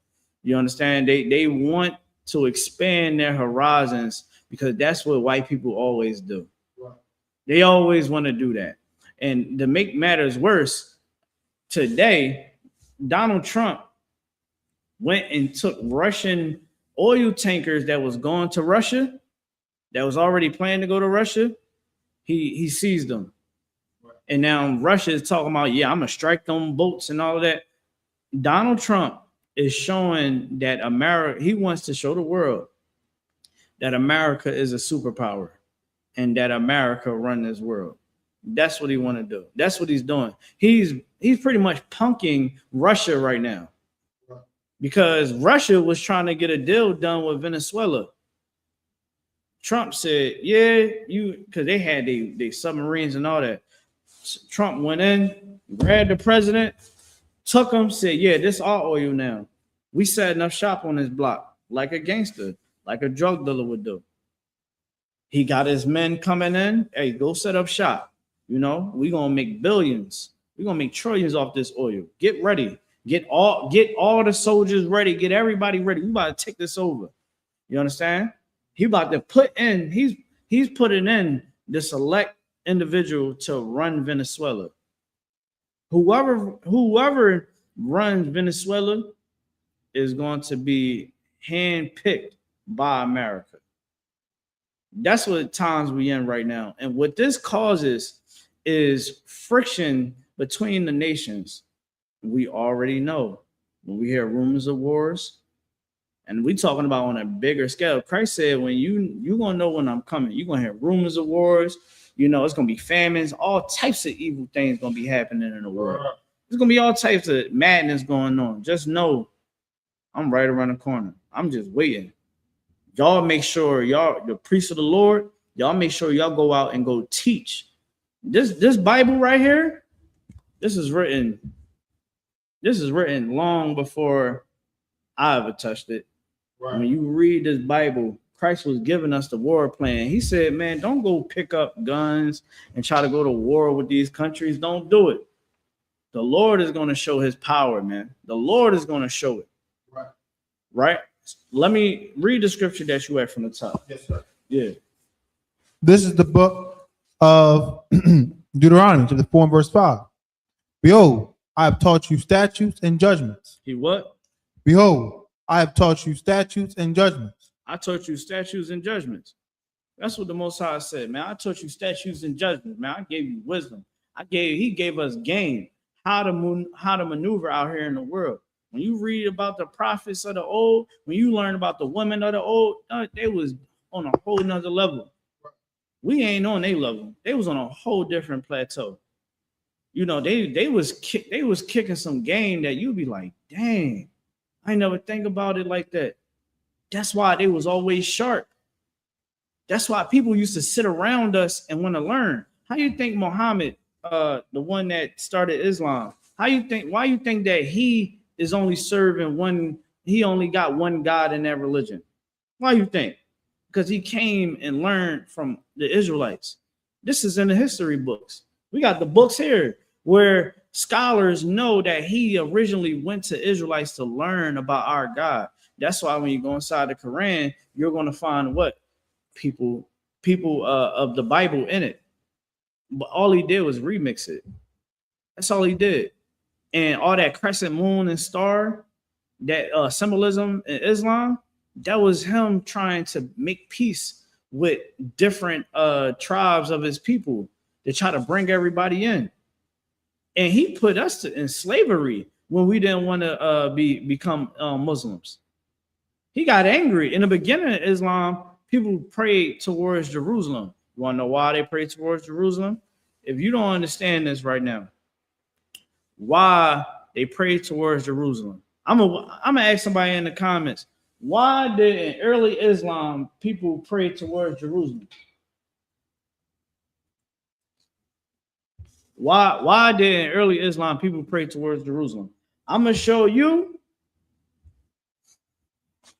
You understand? They want to expand their horizons, because that's what white people always do. Right. They always want to do that. And to make matters worse, today Donald Trump went and took Russian oil tankers that was going to Russia, that was already planning to go to Russia. He seized them. And now Russia is talking about, yeah, I'm going to strike them boats and all of that. Donald Trump is showing that America, he wants to show the world that America is a superpower and that America run this world. That's what he want to do. That's what he's doing. He's pretty much punking Russia right now because Russia was trying to get a deal done with Venezuela. Trump said, yeah, because they had they submarines and all that. Trump went in, grabbed the president, took him, said, yeah, this our oil now. We setting up shop on this block like a gangster, like a drug dealer would do. He got his men coming in. Hey, go set up shop. You know, we gonna make billions. We're gonna make trillions off this oil. Get ready. Get all the soldiers ready. Get everybody ready. We about to take this over. You understand? He about to put in, he's putting in the select individual to run Venezuela. Whoever runs Venezuela is going to be handpicked by America. That's what times we in right now. And what this causes is friction between the nations. We already know when we hear rumors of wars, and we talking about on a bigger scale. Christ said, when you gonna know when I'm coming, you're gonna hear rumors of wars. You know, it's gonna be famines, all types of evil things gonna be happening in the world. There's gonna be all types of madness going on. Just know I'm right around the corner. I'm just waiting. Y'all make sure y'all, the priests of the Lord, y'all make sure y'all go out and go teach. This Bible right here, this is written long before I ever touched it. Right. When you read this Bible, Christ was giving us the war plan. He said, man, don't go pick up guns and try to go to war with these countries. Don't do it. The Lord is going to show his power, man. The Lord is going to show it. Right. Right? Let me read the scripture that you read from the top. Yes, sir. Yeah. This is the book of Deuteronomy, chapter 4 and verse 5. Behold, I have taught you statutes and judgments. He what? Behold, I have taught you statutes and judgments. I taught you statutes and judgments. That's what the Most High said, man. I taught you statutes and judgments, man. I gave you wisdom. He gave us game, how to maneuver out here in the world. When you read about the prophets of the old, when you learn about the women of the old, they was on a whole nother level. We ain't on their level. They was on a whole different plateau. You know, they was kicking some game that you'd be like, dang, I never think about it like that. That's why they was always sharp. That's why people used to sit around us and want to learn. How you think Muhammad, the one that started Islam, why you think that he is only serving one, he only got one God in that religion? Why you think? Because he came and learned from the Israelites. This is in the history books. We got the books here where scholars know that he originally went to Israelites to learn about our God. That's why when you go inside the Quran, you're going to find what? People of the Bible in it. But all he did was remix it. That's all he did. And all that crescent moon and star, that symbolism in Islam, that was him trying to make peace with different tribes of his people to try to bring everybody in. And he put us in slavery when we didn't want to become Muslims. He got angry. In the beginning of Islam, people prayed towards Jerusalem. You want to know why they prayed towards Jerusalem? If you don't understand this right now, why they prayed towards Jerusalem, I'm gonna ask somebody in the comments, why did in early Islam people pray towards Jerusalem? Why did in early Islam people pray towards Jerusalem? I'm gonna show you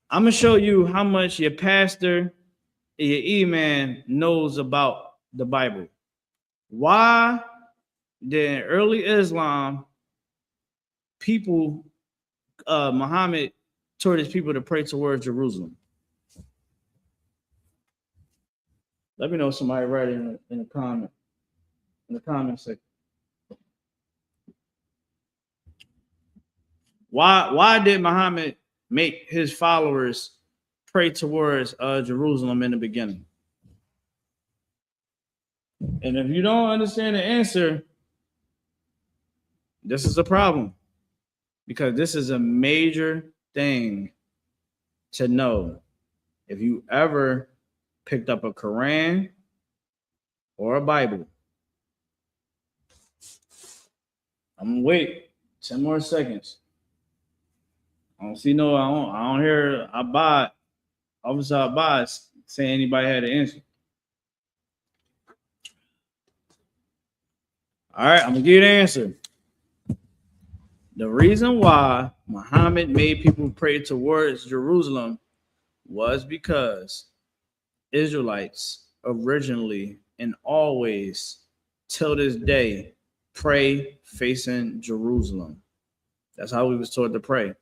how much your pastor and your imam knows about the Bible. Why did in early Islam people, Muhammad told his people to pray towards Jerusalem? Let me know if somebody write in the comment. In the comment section. Why did Muhammad make his followers pray towards Jerusalem in the beginning? And if you don't understand the answer, this is a problem, because this is a major thing to know. If you ever picked up a Quran or a Bible, I'm gonna wait 10 more seconds. I don't see no, I don't hear Officer Abbas saying anybody had an answer. All right, I'm gonna give you the answer. The reason why Muhammad made people pray towards Jerusalem was because Israelites originally and always till this day pray facing Jerusalem. That's how we was taught to pray.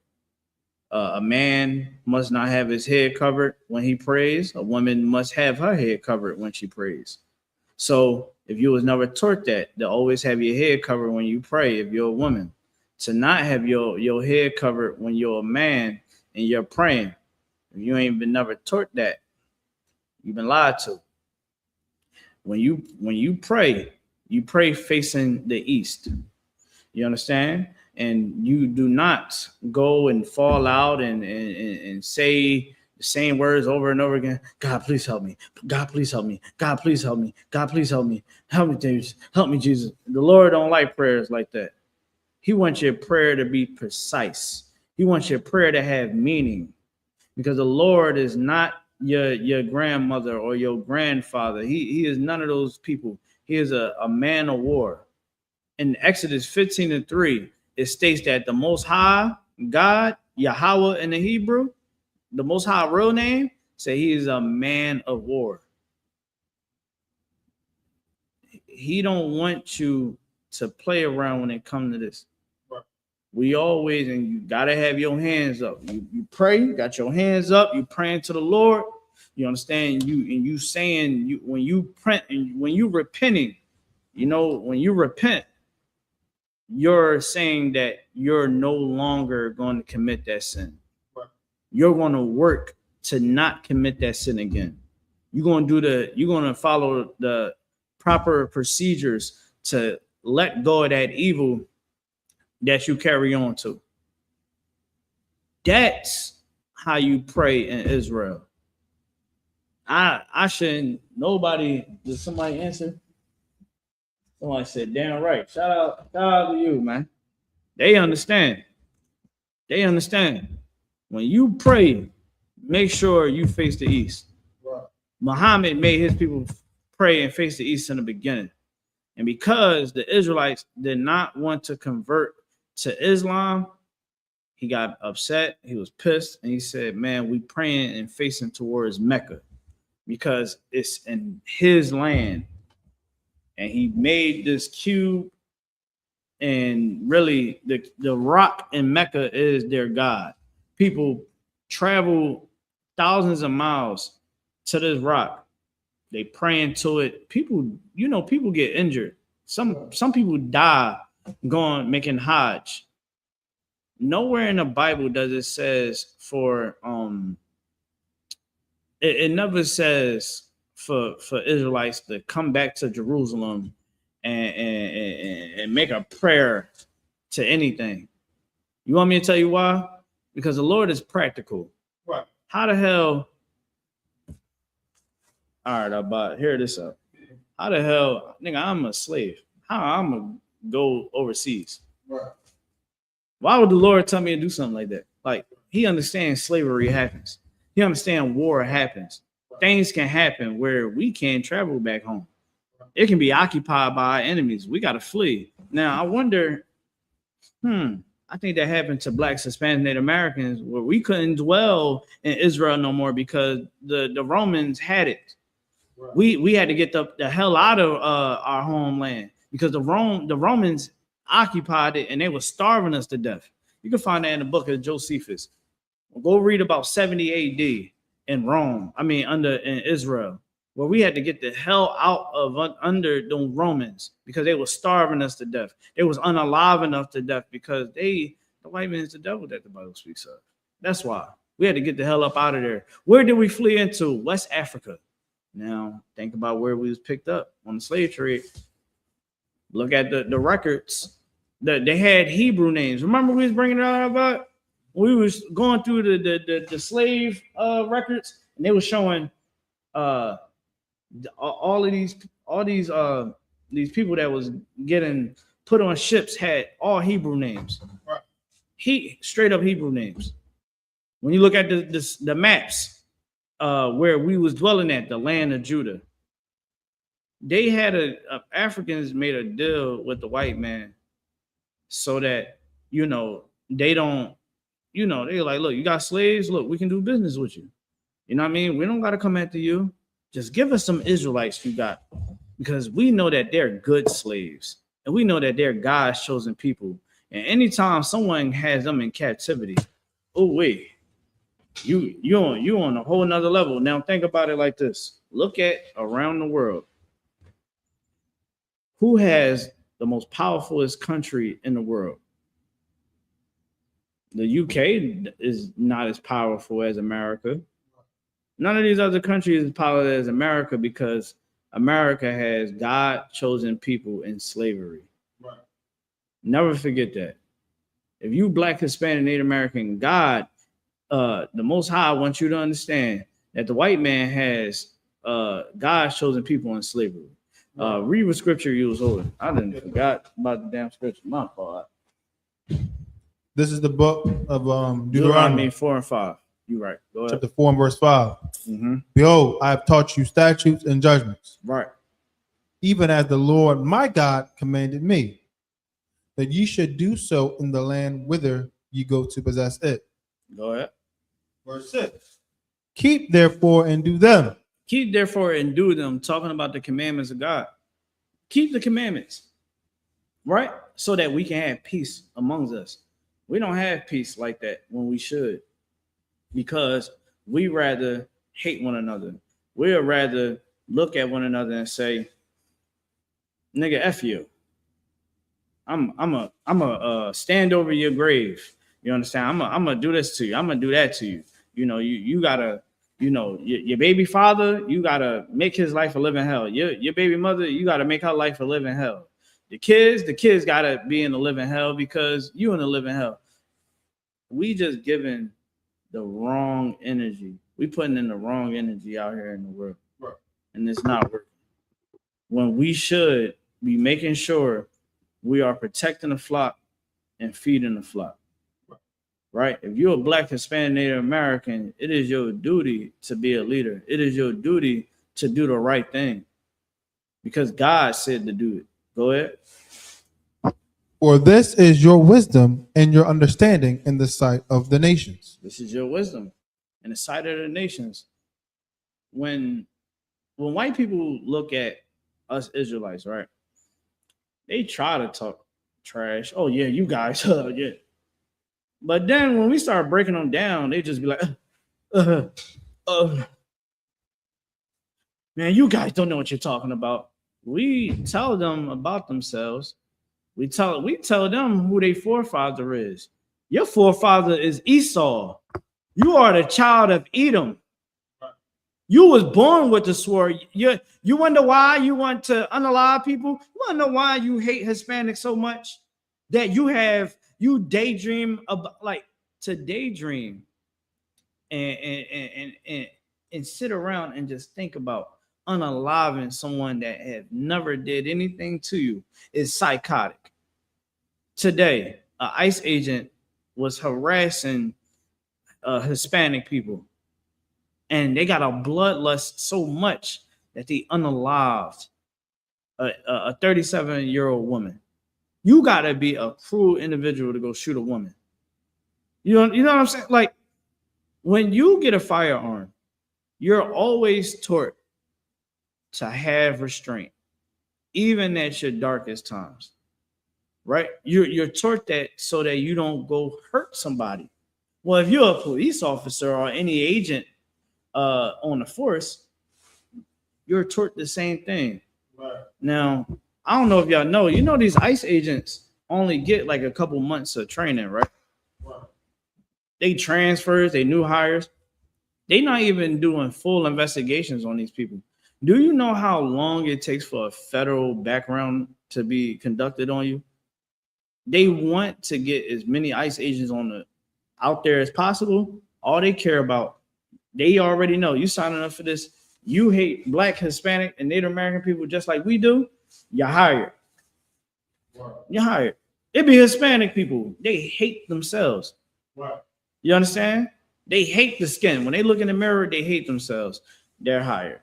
A man must not have his head covered when he prays. A woman must have her head covered when she prays. So if you was never taught that, to always have your head covered when you pray, if you're a woman, to not have your head covered when you're a man and you're praying, if you ain't been never taught that, you've been lied to. When you pray facing the east. You understand? And you do not go and fall out and say the same words over and over again. God, please help me. God, please help me. God, please help me. God, please help me. Help me, Jesus. Help me, Jesus. The Lord don't like prayers like that. He wants your prayer to be precise. He wants your prayer to have meaning, because the Lord is not your grandmother or your grandfather. He is none of those people. He is a man of war. In Exodus 15:3, it states that the Most High God, Yahweh in the Hebrew, the Most High real name, say he is a man of war. He don't want you to play around when it comes to this. We always, and you gotta have your hands up. You pray, you got your hands up, you praying to the Lord. You understand? You saying when you print and when you repenting, when you repent, you're saying that you're no longer going to commit that sin. You're going to work to not commit that sin again. You're going to follow the proper procedures to let go of that evil that you carry on to. That's how you pray in Israel. I shouldn't. Nobody. Did somebody answer? Somebody said, "Damn right." Shout out to you, man. They understand. They understand. When you pray, make sure you face the east. Right. Muhammad made his people pray and face the east in the beginning, and because the Israelites did not want to convert to Islam, he got upset. He was pissed, and he said, "Man, we praying and facing towards Mecca because it's in his land." And he made this cube, and really the rock in Mecca is their God. People travel thousands of miles to this rock. They praying to it. People get injured. Some people die making Hajj. Nowhere in the Bible does it says for it never says for Israelites to come back to Jerusalem and make a prayer to anything. You want me to tell you why? Because the Lord is practical. Right. How the hell? All right, I'll hear this up. How the hell, nigga, I'm a slave. How I'm gonna go overseas? Right. Why would the Lord tell me to do something like that? Like, he understands slavery happens. He understands war happens. Things can happen where we can't travel back home. It can be occupied by our enemies. We got to flee. Now, I wonder, I think that happened to Blacks, Hispanics, Native Americans, where we couldn't dwell in Israel no more because the Romans had it. Right. We had to get the hell out of our homeland because the Romans occupied it and they were starving us to death. You can find that in the book of Josephus. Go read about 70 AD in Rome. In Israel, where we had to get the hell out of under the Romans because they were starving us to death. They was unalive enough to death because they The white man is the devil that the Bible speaks of. That's why we had to get the hell up out of there. Where did we flee into? West Africa. Now think about where we was picked up on the slave trade. Look at the records. They had Hebrew names. Remember we was bringing it out about? We was going through the slave records, and they were showing all these people that was getting put on ships had all Hebrew names. He straight up Hebrew names. When you look at the maps where we was dwelling at, the land of Judah, they had Africans made a deal with the white man so that, you know, they don't, you know, they're like, look, you got slaves, look, we can do business with you. You know what I mean? We don't got to come after you. Just give us some Israelites you got, because we know that they're good slaves and we know that they're God's chosen people. And anytime someone has them in captivity, oh wait, you on a whole nother level. Now think about it like this. Look at around the world. Who has the most powerfulest country in the world? The UK is not as powerful as America. None of these other countries is as powerful as America because America has God-chosen people in slavery. Right. Never forget that. If you Black, Hispanic, Native American, God, the Most High wants you to understand that the white man has God-chosen people in slavery. Read what scripture you was holding. I didn't forgot about the damn scripture. My fault. This is the book of Deuteronomy 4 and 5. You're right. Go ahead. Chapter 4 and verse 5. Mm-hmm. Behold, I have taught you statutes and judgments. Right. Even as the Lord my God commanded me, that ye should do so in the land whither ye go to possess it. Go ahead. Verse 6. Keep therefore and do them. Keep therefore and do them, talking about the commandments of God. Keep the commandments, right? So that we can have peace amongst us. We don't have peace like that when we should, because we rather hate one another. We'd rather look at one another and say, nigga, F you. I'm a stand over your grave. You understand? I'm gonna do this to you. I'm gonna do that to you. You know, you gotta, you know, your baby father, you gotta make his life a living hell. Your baby mother, you gotta make her life a living hell. The kids gotta be in a living hell because you in a living hell. We just giving the wrong energy. We putting in the wrong energy out here in the world. Right. And it's not working. When we should be making sure we are protecting the flock and feeding the flock. Right? If you're a Black, Hispanic, Native American, it is your duty to be a leader. It is your duty to do the right thing because God said to do it. Go ahead. For this is your wisdom and your understanding in the sight of the nations. This is your wisdom in the sight of the nations. When white people look at us Israelites, right, they try to talk trash. Oh, yeah, you guys, yeah. But then when we start breaking them down, they just be like, man, you guys don't know what you're talking about. We tell them about themselves. We tell them who their forefather is. Your forefather is Esau. You are the child of Edom. You was born with the sword. You wonder why you want to unalive people? You want to know why you hate Hispanics so much? That you daydream about, like, to daydream and sit around and just think about unaliving someone that have never did anything to you is psychotic. Today, an ICE agent was harassing Hispanic people, and they got a bloodlust so much that they unalived a 37-year-old woman. You gotta be a cruel individual to go shoot a woman. You know what I'm saying? Like, when you get a firearm, you're always taught to have restraint, even at your darkest times. Right? You're taught that so that you don't go hurt somebody. Well, if you're a police officer or any agent on the force, you're taught the same thing. Right. Now, I don't know if y'all know, these ICE agents only get like a couple months of training, right? They transfers, they new hires. They not even doing full investigations on these people. Do you know how long it takes for a federal background to be conducted on you? They want to get as many ICE agents out there as possible. All they care about, they already know you signing up for this. You hate Black, Hispanic, and Native American people just like we do. You're hired. You're hired. It be Hispanic people. They hate themselves. You understand? They hate the skin. When they look in the mirror, they hate themselves. They're hired.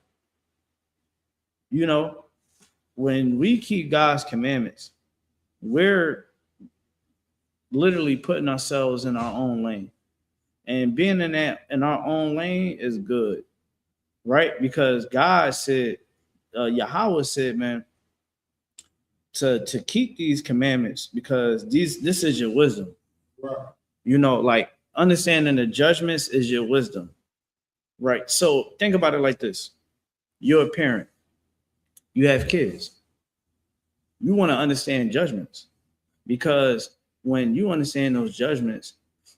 You know, when we keep God's commandments, we're literally putting ourselves in our own lane. And being in our own lane is good, right? Because God said, Yahweh said, man, to keep these commandments, because this is your wisdom. Right. You know, like understanding the judgments is your wisdom, right? So think about it like this. You're a parent. You have kids. You want to understand judgments, because when you understand those judgments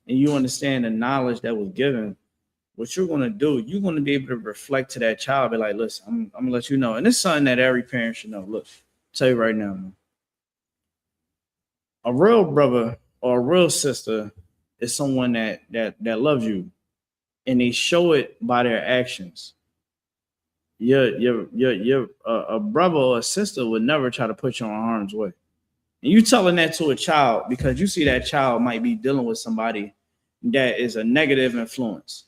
and you understand the knowledge that was given, what you're going to do, you're going to be able to reflect to that child, be like, listen, I'm going to let you know. And it's something that every parent should know. Look, I'll tell you right now, man. A real brother or a real sister is someone that loves you, and they show it by their actions. A brother or a sister would never try to put you on harm's way. And you telling that to a child because you see that child might be dealing with somebody that is a negative influence.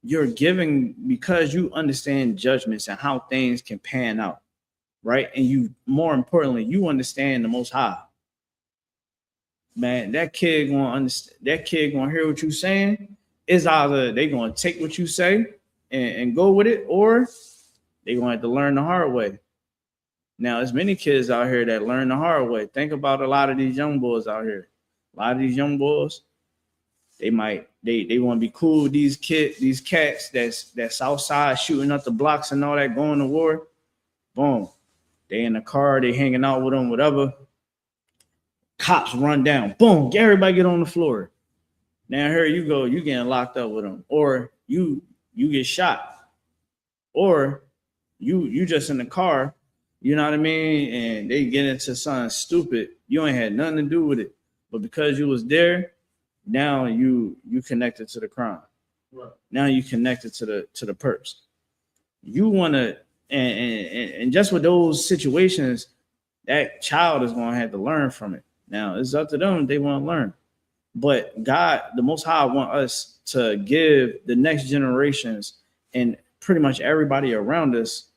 You're giving, because you understand judgments and how things can pan out, right? And you, more importantly, you understand the Most High. Man, that kid gonna understand. That kid gonna hear what you're saying. It's either they gonna take what you say and go with it, or they gonna have to learn the hard way. Now, there's many kids out here that learn the hard way. Think about a lot of these young boys out here. A lot of these young boys, they want to be cool with these cats that's outside shooting up the blocks and all that, going to war. Boom. They in the car, they hanging out with them, whatever. Cops run down. Boom. Everybody get on the floor. Now here you go. You getting locked up with them. Or you get shot. Or you just in the car, you know what I mean? And they get into something stupid. You ain't had nothing to do with it. But because you was there, now you connected to the crime. Right. Now you connected to the purse. You want to, and just with those situations, that child is going to have to learn from it. Now it's up to them if they want to learn. But God, the Most High, want us to give the next generations and pretty much everybody around us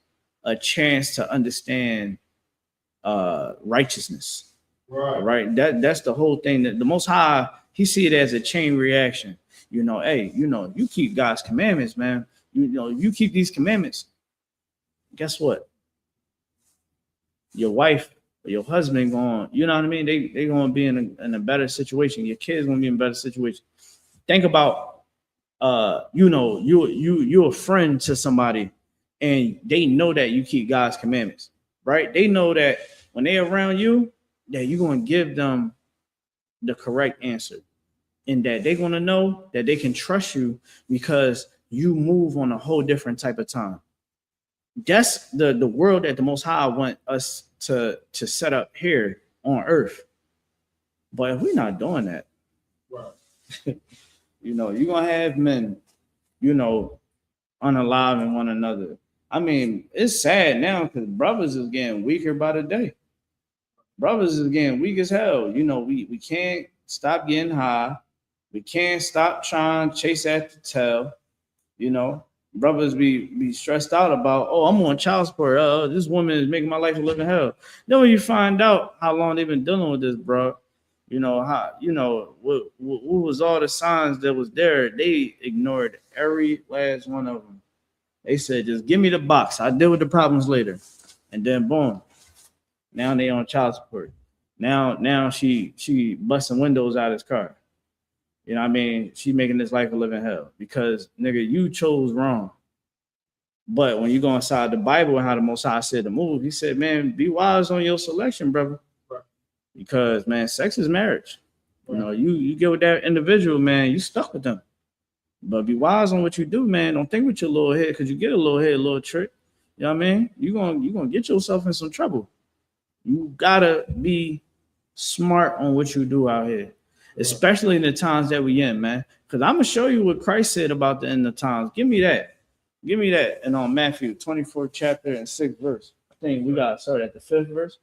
a chance to understand righteousness. Right. That's the whole thing. That the Most High, he see it as a chain reaction. You know, hey, you know, you keep God's commandments, man. You know, you keep these commandments. Guess what? Your wife or your husband going, you know what I mean? They going to be in a better situation. Your kids going to be in a better situation. Think about, you know, you're a friend to somebody, and they know that you keep God's commandments, right? They know that when they're around you, that you're going to give them the correct answer, and that they're going to know that they can trust you because you move on a whole different type of time. That's the world that the Most High want us to set up here on earth. But if we're not doing that, right. You know, you're going to have men, you know, unaliving one another. I mean, it's sad now because brothers is getting weaker by the day. Brothers is getting weak as hell. You know, we can't stop getting high. We can't stop trying to chase after tail. You know, brothers be stressed out about, oh, I'm on child support. This woman is making my life a living hell. Then when you find out how long they've been dealing with this, bro, you know, how, you know, what was all the signs that was there, they ignored every last one of them. They said, just give me the box. I'll deal with the problems later. And then boom. Now they on child support. Now she busting windows out of his car. You know what I mean? She making this life a living hell because, nigga, you chose wrong. But when you go inside the Bible and how the Most High said to move, he said, man, be wise on your selection, brother. Right. Because, man, sex is marriage. You know, you get with that individual, man, you stuck with them. But be wise on what you do, man. Don't think with your little head, because you get a little head, a little trick. You know what I mean? You're gonna get yourself in some trouble. You gotta be smart on what you do out here, especially in the times that we in, man. Because I'm gonna show you what Christ said about the end of times. Give me that. Give me that. And on Matthew 24th chapter and 6th verse. I think we got started at the 5th verse.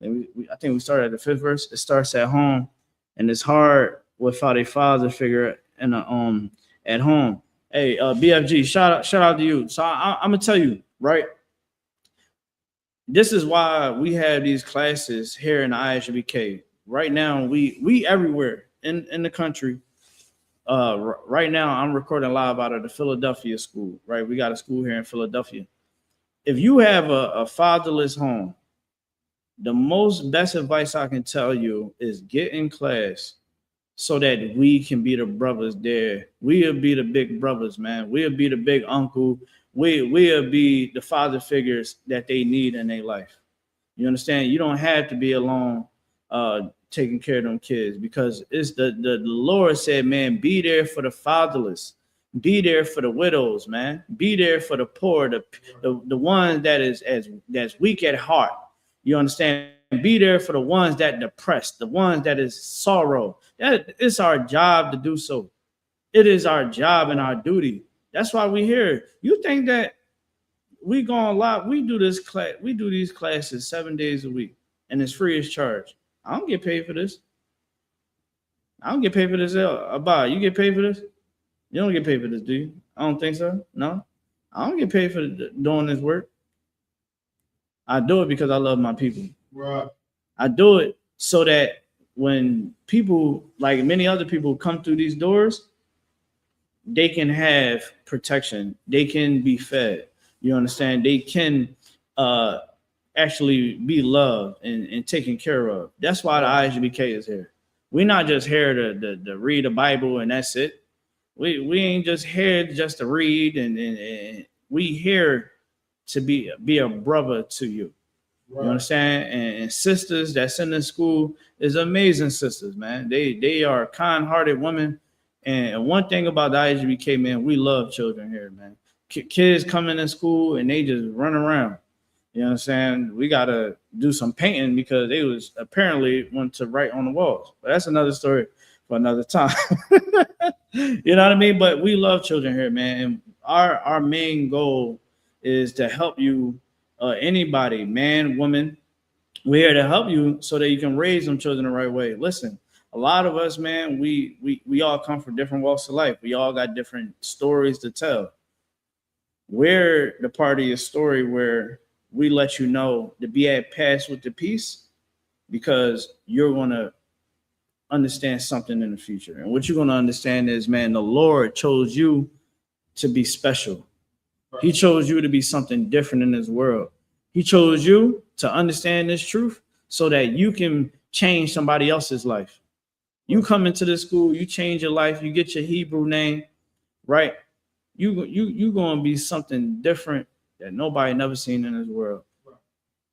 And I think we started at the 5th verse. It starts at home, and it's hard without a father figure in a at home. Hey, BFG, shout out to you. So I'm gonna tell you, right? This is why we have these classes here in the I.S.U.P.K. Right now, we everywhere in the country. Right now, I'm recording live out of the Philadelphia school. Right, we got a school here in Philadelphia. If you have a fatherless home, the most best advice I can tell you is get in class so that we can be the brothers there. We'll be the big brothers, man. We'll be the big uncle. We'll be the father figures that they need in their life. You understand? You don't have to be alone taking care of them kids, because it's the Lord said, man, be there for the fatherless. Be there for the widows, man. Be there for the poor, the one that is that's weak at heart. You understand? Be there for the ones that depressed, the ones that is sorrow. It's our job to do so. It is our job and our duty. That's why we're here. You think that we go a lot? We do this class. We do these classes 7 days a week, and it's free of charge. I don't get paid for this. I don't get paid for this. Abba, you get paid for this? You don't get paid for this, do you? I don't think so. No, I don't get paid for doing this work. I do it because I love my people. Right. I do it so that when people, like many other people, come through these doors, they can have protection. They can be fed. You understand? They can actually be loved and taken care of. That's why the I.S.U.P.K is here. We're not just here to read the Bible and that's it. We ain't just here just to read, and we here to be a brother to you. Right. You understand? And sisters that's in the school is amazing sisters, man. They are kind-hearted women. And one thing about the I.S.U.P.K, man, we love children here, man. Kids come in school and they just run around. You understand? We got to do some painting because they was apparently want to write on the walls. But that's another story for another time. You know what I mean? But we love children here, man. And our main goal is to help you, anybody, man, woman. We're here to help you so that you can raise them children the right way. Listen, a lot of us, man, we all come from different walks of life. We all got different stories to tell. We're the part of your story where we let you know to be at pass with the peace, because you're going to understand something in the future. And what you're going to understand is, man, the Lord chose you to be special. Right. He chose you to be something different in this world. He chose you to understand this truth so that you can change somebody else's life. You come into this school, you change your life, you get your Hebrew name, right? You going to be something different that nobody never seen in this world.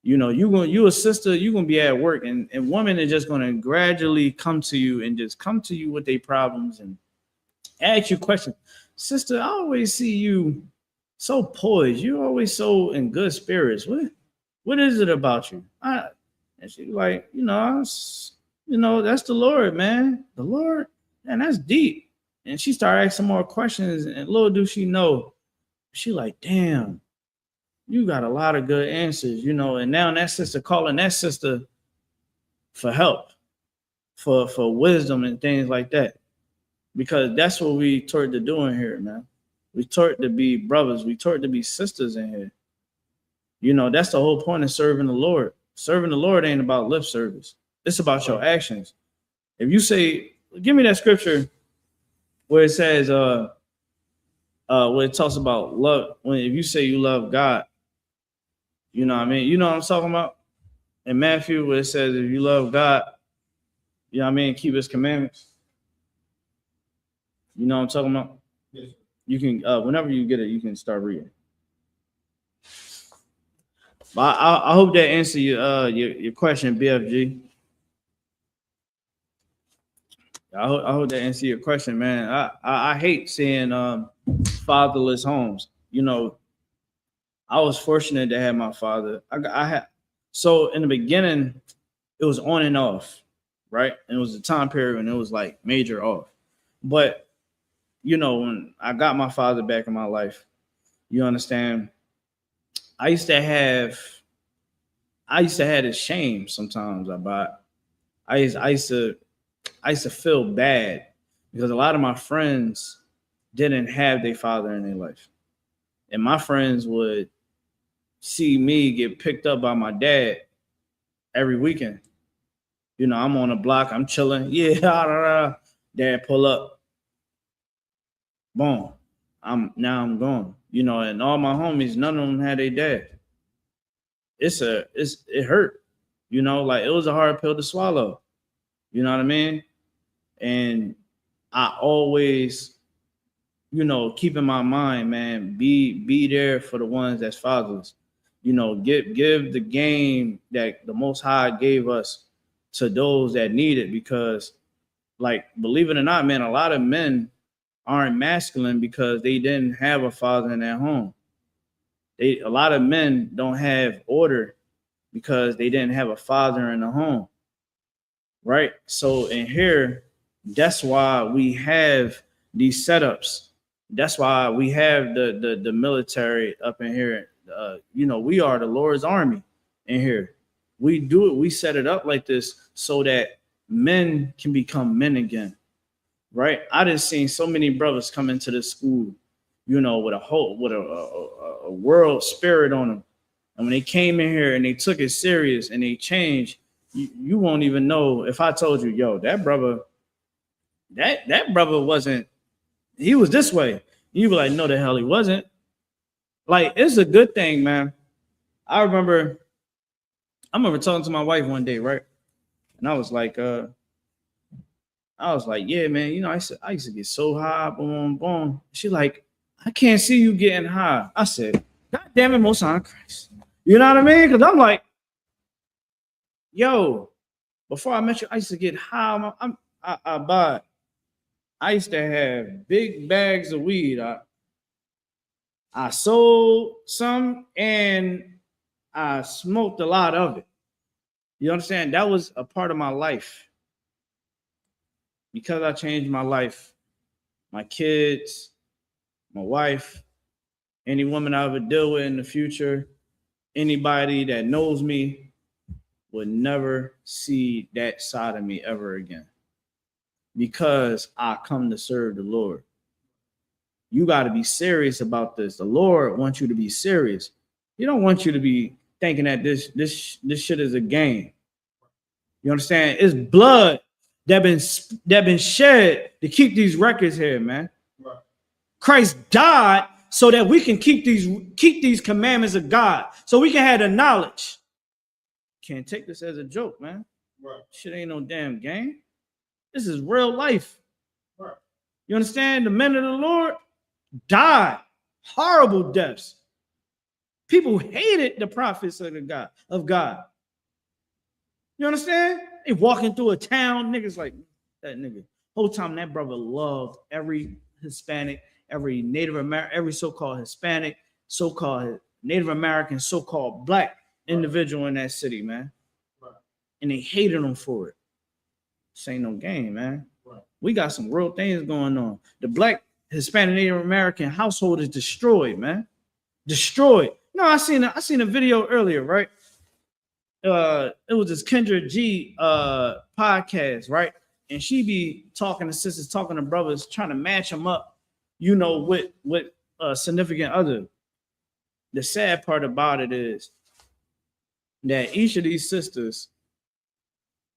You know, you a sister, you're going to be at work, and women are just going to gradually come to you and just come to you with their problems and ask you questions. Sister, I always see you so poised. You're always so in good spirits. What is it about you? And she's like, that's the Lord, man. The Lord, and that's deep. And she started asking more questions, and little do she know, she like, damn, you got a lot of good answers, and now that sister calling that sister for help, for wisdom and things like that. Because that's what we taught to do in here, man. We taught to be brothers. We taught to be sisters in here. That's the whole point of serving the Lord. Serving the Lord ain't about lip service. It's about your actions. If you say, give me that scripture where it says, where it talks about love, if you say you love God, you know what I mean? You know what I'm talking about? In Matthew, where it says, if you love God, you know what I mean, keep his commandments. You know what I'm talking about? Yes. You can, whenever you get it, you can start reading. But I hope that answers your question, BFG. I hope that answer your question, man. I hate seeing fatherless homes. You know, I was fortunate to have my father. I had so in the beginning, it was on and off, right? And it was a time period when it was like major off. But you know, when I got my father back in my life, you understand, I used to have this shame sometimes about I used to feel bad because a lot of my friends didn't have their father in their life. And my friends would see me get picked up by my dad every weekend. You know, I'm on the block, I'm chilling. Yeah, dad pull up. Boom. I'm gone. You know, and all my homies, none of them had a dad. It hurt. You know, like it was a hard pill to swallow. You know what I mean? And I always, you know, keep in my mind, man, be there for the ones that's fatherless. You know, give the game that the Most High gave us to those that need it, because, like, believe it or not, man, a lot of men aren't masculine because they didn't have a father in their home. A lot of men don't have order because they didn't have a father in the home, right? So in here, that's why we have these setups. That's why we have the military up in here. You know, we are the Lord's army in here. We do it. We set it up like this so that men can become men again, right? I done seen so many brothers come into this school, you know, with a world spirit on them, and when they came in here and they took it serious and they changed, you won't even know if I told you, yo, that brother wasn't. He was this way. You be like, no, the hell he wasn't. Like, it's a good thing, man. I remember talking to my wife one day, right? And I was like, yeah, man, you know, I used to get so high, boom, boom. She like, I can't see you getting high. I said, God damn it, Most High Christ. You know what I mean? Because I'm like, yo, before I met you, I used to get high. I used to have big bags of weed. I sold some and I smoked a lot of it. You understand? That was a part of my life. Because I changed my life, my kids, my wife, any woman I ever deal with in the future, anybody that knows me would never see that side of me ever again. Because I come to serve the Lord. You got to be serious about this. The Lord wants you to be serious. He don't want you to be thinking that this shit is a game. You understand? It's blood that been shed to keep these records here, man. Right. Christ died so that we can keep these commandments of God, so we can have the knowledge. Can't take this as a joke, man. Right. Shit ain't no damn game. This is real life. Right. You understand? The men of the Lord died horrible deaths. People hated the prophets of God. You understand? They walking through a town, niggas like that nigga. Whole time that brother loved every Hispanic, every Native American, every so-called Hispanic, so-called Native American, so-called black individual in that city, man. Right. And they hated him for it. This ain't no game, man. Right. We got some real things going on. The black, Hispanic, Native American household is destroyed, man. Destroyed. No, I seen a video earlier, right? It was this Kendra G podcast, right? And she be talking to sisters, talking to brothers, trying to match them up, you know, with a significant other. The sad part about it is that each of these sisters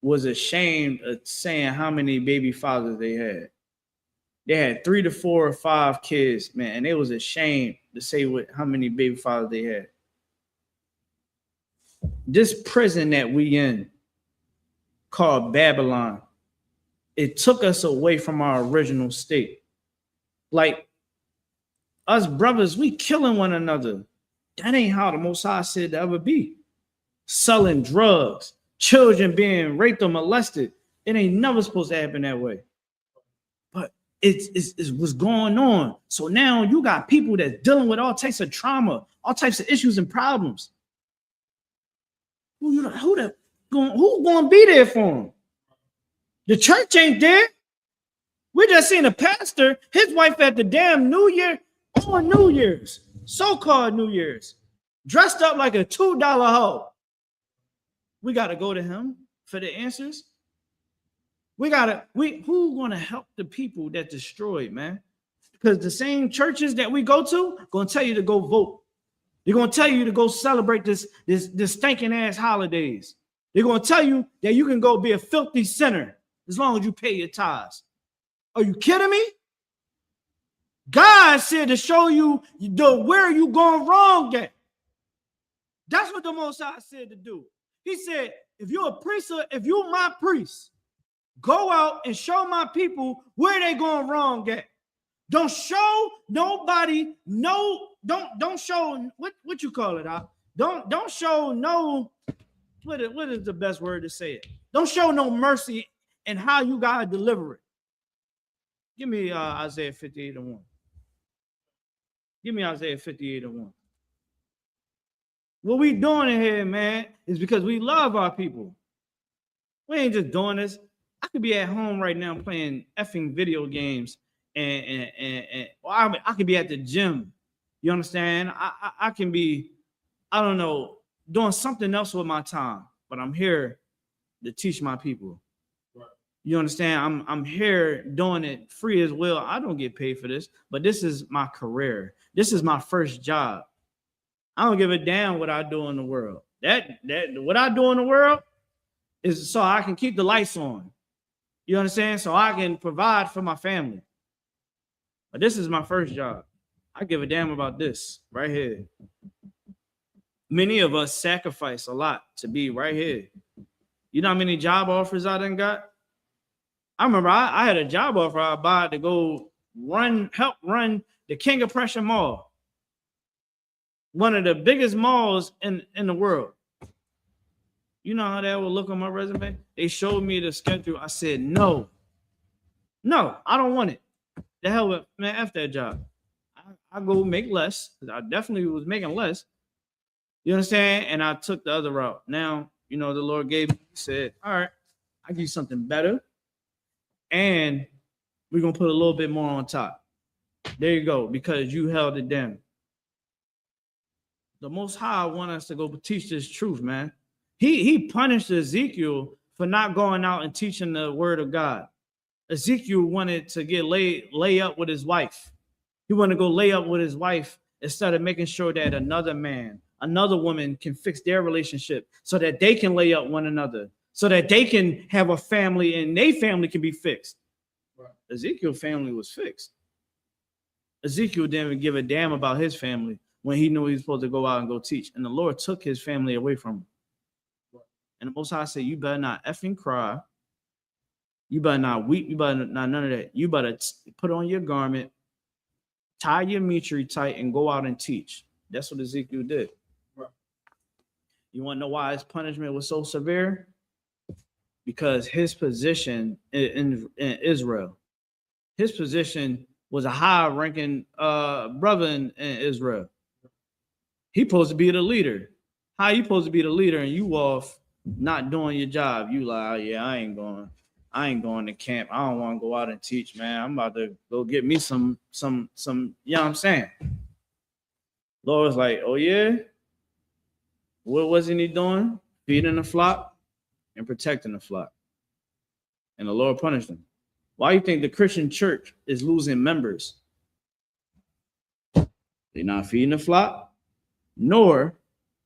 was ashamed of saying how many baby fathers they had. They had 3 to 4 or 5 kids, man, and they was ashamed to say how many baby fathers they had. This prison that we in, called Babylon, it took us away from our original state. Like, us brothers, we killing one another. That ain't how the Most High said to ever be. Selling drugs, children being raped or molested. It ain't never supposed to happen that way. it's what's going on. So now you got people that's dealing with all types of trauma, all types of issues and problems. Who's going to be there for them? The church ain't there. We just seen a pastor, his wife at the damn New Year, on New Year's, so-called New Year's, dressed up like a $2 hoe. We got to go to him for the answers. Who's going to help the people that destroyed, man? Because the same churches that we go to going to tell you to go vote. They're going to tell you to go celebrate this stinking ass holidays. They're going to tell you that you can go be a filthy sinner as long as you pay your tithes. Are you kidding me? God said to show you where you going wrong at. That's what the Most High said to do. He said, if you're a priest, if you're my priest, go out and show my people where they going wrong at. Don't show nobody, don't show, what you call it, don't show no, what is the best word to say it? Don't show no mercy and how you gotta deliver it. Give me Isaiah 58:1. Give me Isaiah 58:1. What we doing in here, man, is because we love our people. We ain't just doing this. I could be at home right now playing effing video games, and I could be at the gym. You understand? I can be, I don't know, doing something else with my time, but I'm here to teach my people. Right. You understand? I'm here doing it free as well. I don't get paid for this, but this is my career. This is my first job. I don't give a damn what I do in the world. That what I do in the world is so I can keep the lights on. You understand? So I can provide for my family. But this is my first job. I give a damn about this right here. Many of us sacrifice a lot to be right here. You know how many job offers I done got? I remember I had a job offer I bought to go help run the King of Prussia Mall. One of the biggest malls in the world. You know how that would look on my resume? They showed me the schedule. I said, no, I don't want it. The hell with, man, F that job. I go make less, because I definitely was making less. You understand? And I took the other route. Now, you know, the Lord gave me, said, all right, I give you something better. And we're going to put a little bit more on top. There you go, because you held it down. The Most High want us to go teach this truth, man. He punished Ezekiel for not going out and teaching the word of God. Ezekiel wanted to get lay up with his wife. He wanted to go lay up with his wife instead of making sure that another man, another woman can fix their relationship so that they can lay up one another, so that they can have a family and their family can be fixed. Right. Ezekiel's family was fixed. Ezekiel didn't give a damn about his family when he knew he was supposed to go out and go teach. And the Lord took his family away from him. Right. And the Most High said, you better not effing cry. You better not weep. You better not none of that. You better put on your garment, tie your mitre tight, and go out and teach. That's what Ezekiel did. Right. You want to know why his punishment was so severe? Because his position in Israel, his position was a high-ranking brother in Israel. He's supposed to be the leader. How you supposed to be the leader and you off not doing your job? You like, oh, yeah, I ain't going to camp. I don't want to go out and teach, man. I'm about to go get me some, you know what I'm saying? Lord's like, oh yeah? What wasn't he doing? Feeding the flock and protecting the flock. And the Lord punished him. Why do you think the Christian church is losing members? They're not feeding the flock, nor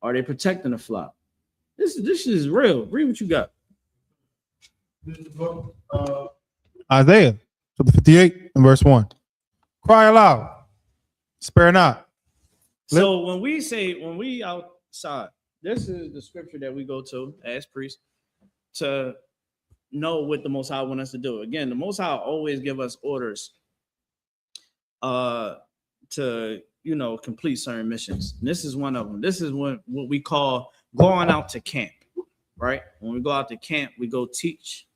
are they protecting the flock. This is real. Read what you got. This is book, Isaiah, chapter 58 and verse 1. Cry aloud, spare not. So when we outside, this is the scripture that we go to as priests to know what the Most High wants us to do. Again, the Most High always give us orders to, you know, complete certain missions. And this is one of them. This is what we call going out to camp, right? When we go out to camp, we go teach.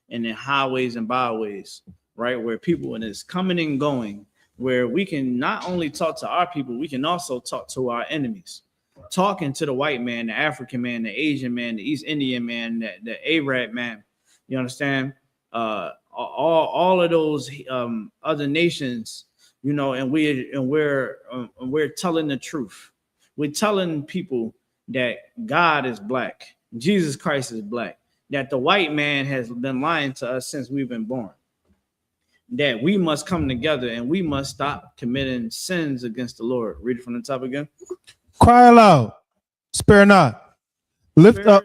And in highways and byways. right? Where people and it's coming and going, where we can not only talk to our people, we can also talk to our enemies. Talking to the white man, the African man, the Asian man, the East Indian man, the Arab man, you understand? All of those other nations, you know, and we're telling the truth. We're telling people that God is black, Jesus Christ is black, that the white man has been lying to us since we've been born, that we must come together and we must stop committing sins against the Lord. Read it from the top again. Cry aloud, spare not,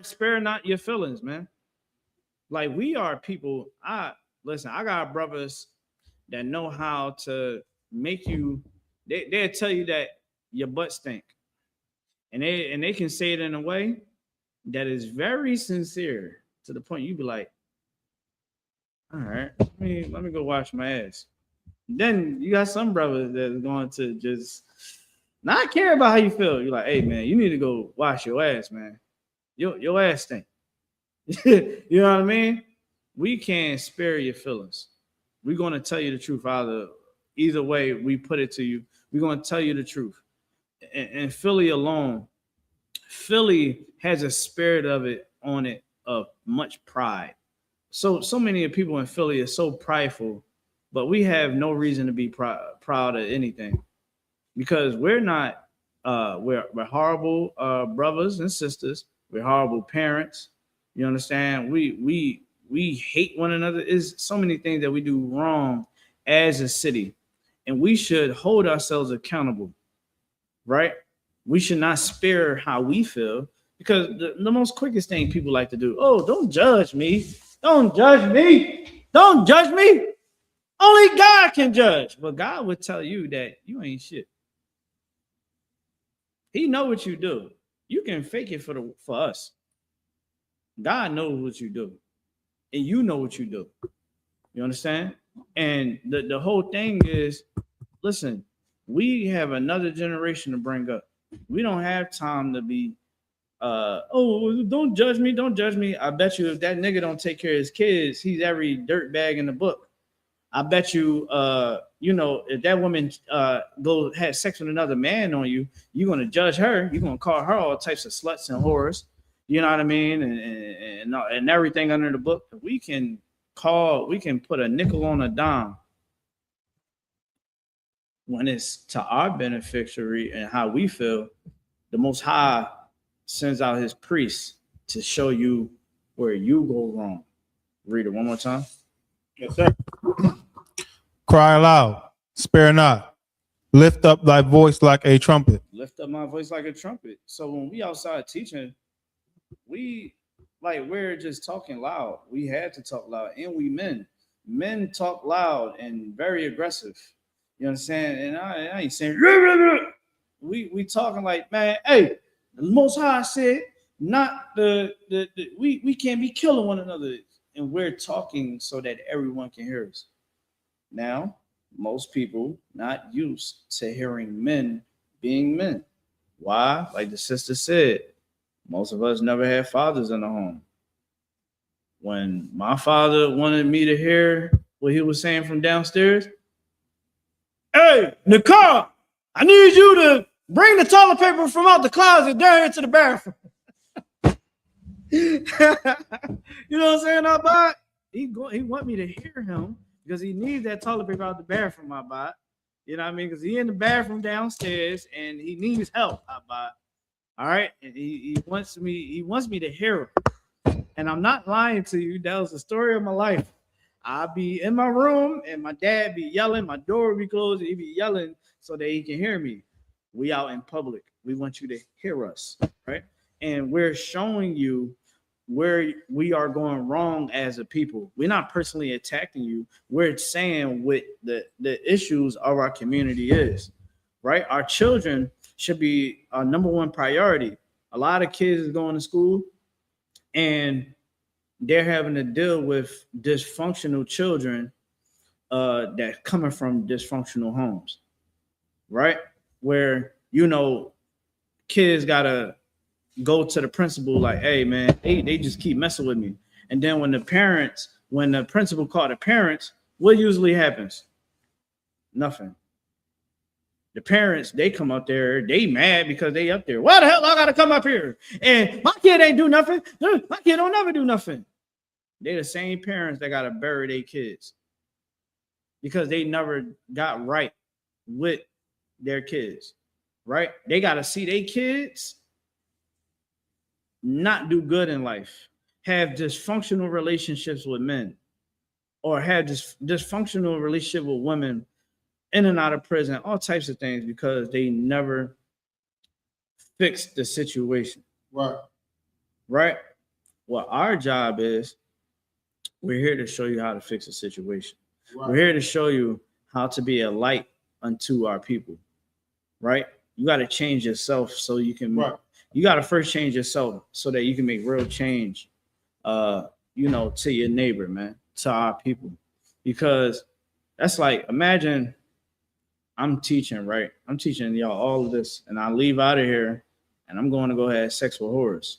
spare not your feelings, man. Like, we are people. I got brothers that know how to make you. They'll tell you that your butt stink, and they can say it in a way that is very sincere to the point you be like, all right, let me go wash my ass. Then you got some brothers that's going to just not care about how you feel. You're like, hey man, you need to go wash your ass, man. Your ass stink. You know what I mean? We can't spare your feelings. We're going to tell you the truth. Either way we put it to you, we're going to tell you the truth. And Philly alone, Philly has a spirit of it on it of much pride. So many people in Philly are so prideful, but we have no reason to be proud of anything, because we're not. We're horrible brothers and sisters. We're horrible parents. You understand? We hate one another. Is so many things that we do wrong as a city, and we should hold ourselves accountable, right? We should not spare how we feel, because the most quickest thing people like to do, oh, don't judge me. Don't judge me. Don't judge me. Only God can judge. But God would tell you that you ain't shit. He know what you do. You can fake it for us. God knows what you do. And you know what you do. You understand? And the whole thing is, listen, we have another generation to bring up. We don't have time to be don't judge me, don't judge me. I bet you if that nigga don't take care of his kids, he's every dirt bag in the book. I bet you if that woman had sex with another man on you, you're gonna judge her, you're gonna call her all types of sluts and whores, you know what I mean, and everything under the book. We can put a nickel on a dime when it's to our beneficiary and how we feel. The Most High sends out his priests to show you where you go wrong. Read it one more time. Yes, sir. Cry aloud, spare not. Lift up thy voice like a trumpet. Lift up my voice like a trumpet. So when we outside teaching, we're just talking loud. We had to talk loud, and we men talk loud and very aggressive. You understand? And I ain't saying we talking like, man, hey, the Most High said not we can't be killing one another, and we're talking so that everyone can hear us. Now, most people not used to hearing men being men. Why? Like the sister said, most of us never had fathers in the home. When my father wanted me to hear what he was saying from downstairs, hey, Nicole, I need you to bring the toilet paper from out the closet down into the bathroom. You know what I'm saying? About he want me to hear him because he needs that toilet paper out the bathroom. About, you know what I mean? Because he in the bathroom downstairs and he needs help. About, all right, and he wants me to hear him. And I'm not lying to you. That was the story of my life. I'll be in my room and my dad be yelling. My door will be closed and he be yelling so that he can hear me. We out in public. We want you to hear us, right? And we're showing you where we are going wrong as a people. We're not personally attacking you. We're saying what the issues of our community is, right? Our children should be our number one priority. A lot of kids is going to school and they're having to deal with dysfunctional children that coming from dysfunctional homes, right? Where, kids gotta go to the principal like, hey man, they just keep messing with me. And then when the principal called the parents, what usually happens? Nothing. The parents, they come up there, they mad because they up there. Why the hell I gotta come up here? And my kid ain't do nothing. My kid don't never do nothing. They the same parents that gotta bury their kids because they never got right with their kids, right? They gotta see their kids not do good in life, have dysfunctional relationships with men, or have this dysfunctional relationship with women, in and out of prison, all types of things, because they never fixed the situation. Right. Right? Well, our job is, we're here to show you how to fix the situation. Right. We're here to show you how to be a light unto our people. Right? You got to change yourself so you can, right. You got to first change yourself so that you can make real change, to your neighbor, man, to our people. Because that's like, imagine I'm teaching, right? I'm teaching y'all all of this, and I leave out of here, and I'm going to go have sex with whores.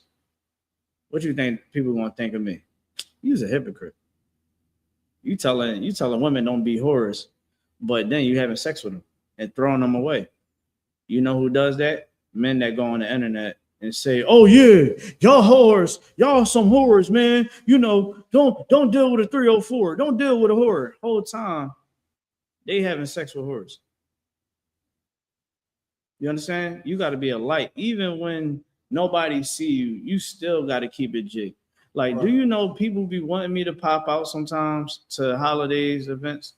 What do you think people are going to think of me? You's a hypocrite. You telling women don't be whores, but then you having sex with them and throwing them away. You know who does that? Men that go on the internet and say, "Oh yeah, y'all whores, y'all some whores, man. Don't deal with a 304. Don't deal with a whore." Whole time they having sex with whores. You understand? You got to be a light. Even when nobody see you, you still got to keep it jig. Like, right. Do you know people be wanting me to pop out sometimes to holidays, events?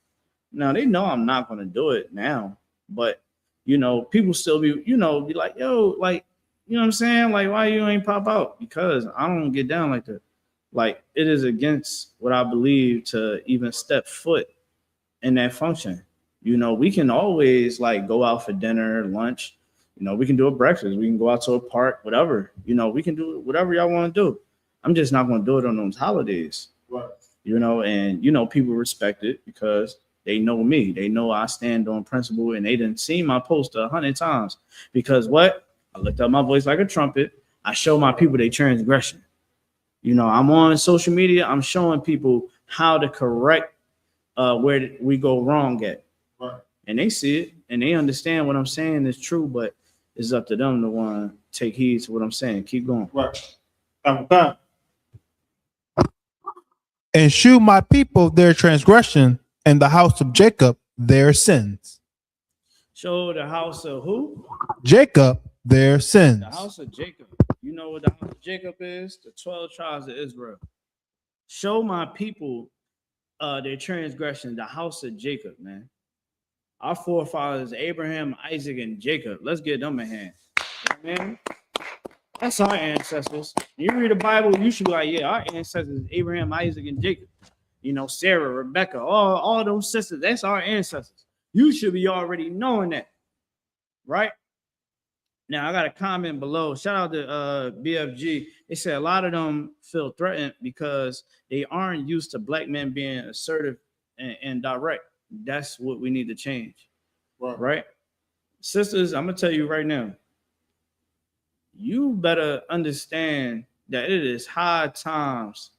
Now, they know I'm not going to do it now. But, people still be like, yo, like, you know what I'm saying? Like, why you ain't pop out? Because I don't get down like that. Like, it is against what I believe to even step foot in that function. We can always like go out for dinner, lunch. We can do a breakfast. We can go out to a park, whatever. We can do whatever y'all want to do. I'm just not going to do it on those holidays. Right. And people respect it because they know me. They know I stand on principle, and they didn't see my post 100 times. Because what? I lift up my voice like a trumpet. I show my people their transgression. I'm on social media. I'm showing people how to correct where we go wrong at. Right. And they see it and they understand what I'm saying is true, but it's up to them to want to take heed to what I'm saying. Keep going. Right. And shew my people their transgression, and the house of Jacob their sins. Show the house of who? Jacob their sins. The house of Jacob. You know what the house of Jacob is? The 12 tribes of Israel. Show my people their transgression, the house of Jacob, man. Our forefathers, Abraham, Isaac, and Jacob. Let's get them a hand. Man, that's our ancestors. You read the Bible, you should be like, yeah, our ancestors, Abraham, Isaac, and Jacob. Sarah, Rebecca, all those sisters, that's our ancestors. You should be already knowing that, right? Now, I got a comment below. Shout out to BFG. They said a lot of them feel threatened because they aren't used to black men being assertive and direct. That's what we need to change. Right? Sisters, I'm going to tell you right now, you better understand that it is hard times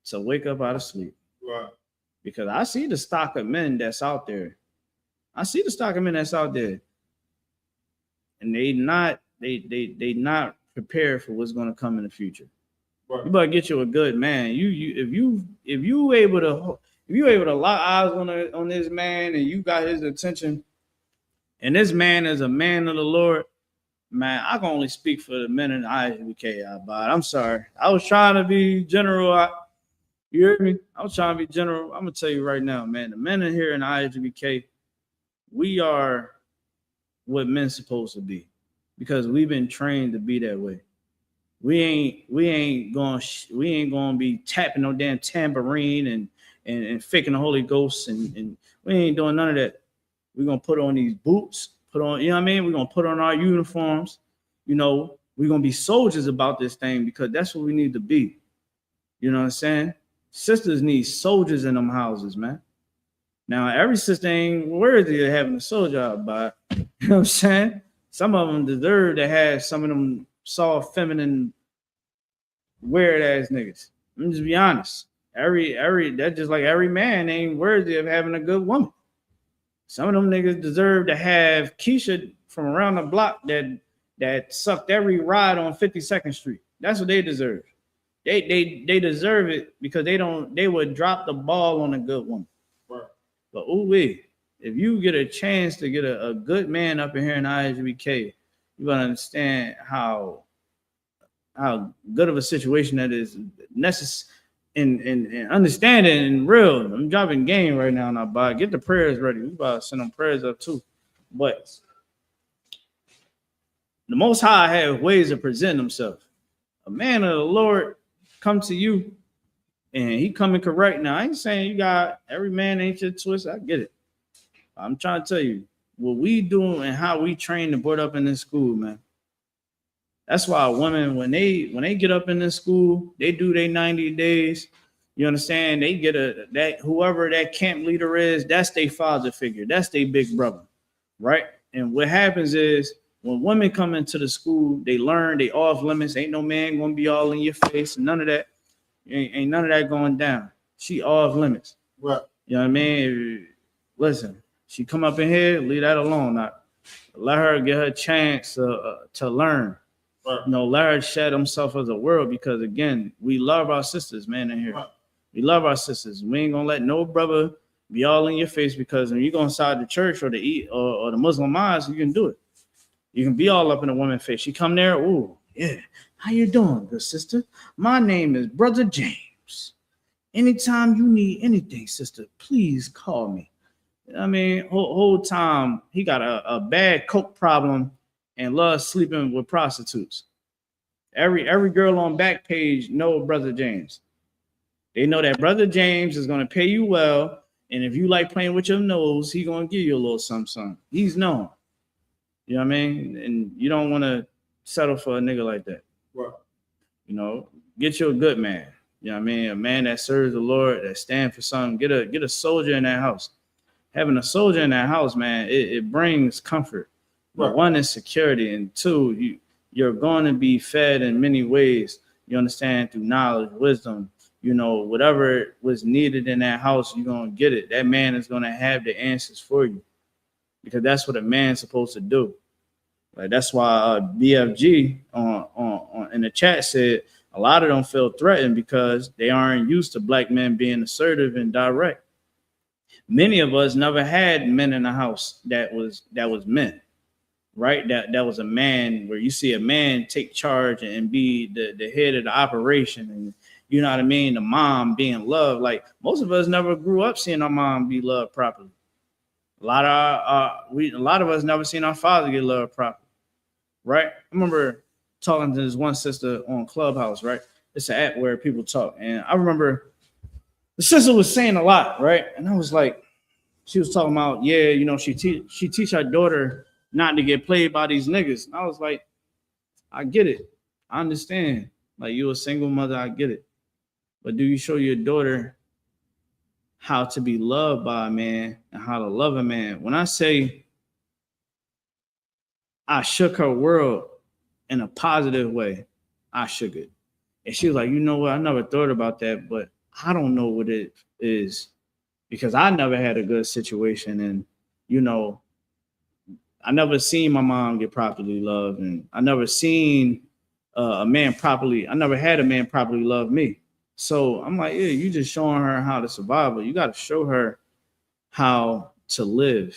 to wake up out of sleep. Right. Because I see the stock of men that's out there. And they not prepared for what's going to come in the future. Right. You better get you a good man. If you able to lock eyes on this man and you got his attention, and this man is a man of the Lord, man, I can only speak for the men in the I.S.U.P.K. But I'm sorry. I was trying to be general. You hear me? I was trying to be general. I'm gonna tell you right now, man. The men in here in the I.S.U.P.K, we are what men's supposed to be, because we've been trained to be that way. We ain't gonna be tapping no damn tambourine and faking the Holy Ghost, and we ain't doing none of that. We're gonna put on these boots, we're gonna put on our uniforms. We're gonna be soldiers about this thing, because that's what we need to be. You know what I'm saying? Sisters need soldiers in them houses, man. Now, every sister ain't worthy of having a soldier, but you know what I'm saying? Some of them deserve to have some of them soft, feminine, weird ass niggas. Let me just be honest. That's just like every man ain't worthy of having a good woman. Some of them niggas deserve to have Keisha from around the block that sucked every ride on 52nd Street. That's what they deserve. They deserve it because they would drop the ball on a good woman. Right. But if you get a chance to get a good man up in here in I.S.U.P.K, you're gonna understand how good of a situation that is necessary and understanding and real. I'm dropping game right now, now, get the prayers ready. We about to send them prayers up too. But the Most High have ways of presenting himself. A man of the Lord come to you and he coming correct. Now, I ain't saying you got every man ain't your twist. I get it. I'm trying to tell you what we do and how we train the board up in this school, man. That's why women, when they get up in this school, they do their 90 days. You understand? They get that whoever that camp leader is, that's their father figure. That's their big brother, right? And what happens is when women come into the school, they learn they off limits. Ain't no man gonna be all in your face. None of that. Ain't none of that going down. She off limits. Right. You know what I mean? Listen, she come up in here, leave that alone. Now, let her get her chance to learn. Right. You know, let her shed himself as a world because again, we love our sisters, man, in here. Right. We love our sisters. We ain't gonna let no brother be all in your face because when you go inside the church or the Muslim mosque, you can do it. You can be all up in a woman's face. She come there, ooh, yeah. How you doing, good sister? My name is Brother James. Anytime you need anything, sister, please call me. I mean, whole time he got a bad coke problem and loves sleeping with prostitutes. Every girl on Backpage know Brother James. They know that Brother James is gonna pay you well, and if you like playing with your nose, he gonna give you a little something. He's known. You know what I mean? And you don't want to settle for a nigga like that. Right. You know, get you a good man. You know what I mean? A man that serves the Lord, that stands for something. Get a soldier in that house. Having a soldier in that house, man, it brings comfort. Right. One is security, and two, you're going to be fed in many ways. You understand, through knowledge, wisdom. You know, whatever was needed in that house, you're gonna get it. That man is gonna have the answers for you, because that's what a man's supposed to do. Like that's why BFG on in the chat said a lot of them feel threatened because they aren't used to black men being assertive and direct. Many of us never had men in the house that was men, right? That was a man where you see a man take charge and be the head of the operation, and you know what I mean, the mom being loved. Like most of us never grew up seeing our mom be loved properly. A lot of us never seen our father get loved properly, right? I remember talking to this one sister on Clubhouse, right? It's an app where people talk, and I remember the sister was saying a lot, right? And I was like, she was talking about, yeah, you know, she teach her daughter not to get played by these niggas. And I was like, I get it, I understand. Like, you a single mother, I get it, but do you show your daughter how to be loved by a man and how to love a man? When I say I shook her world in a positive way, I shook it. And she was like, you know what? I never thought about that, but I don't know what it is because I never had a good situation. And, you know, I never seen my mom get properly loved. And I never seen I never had a man properly love me. So I'm like, yeah, you just showing her how to survive, but you got to show her how to live.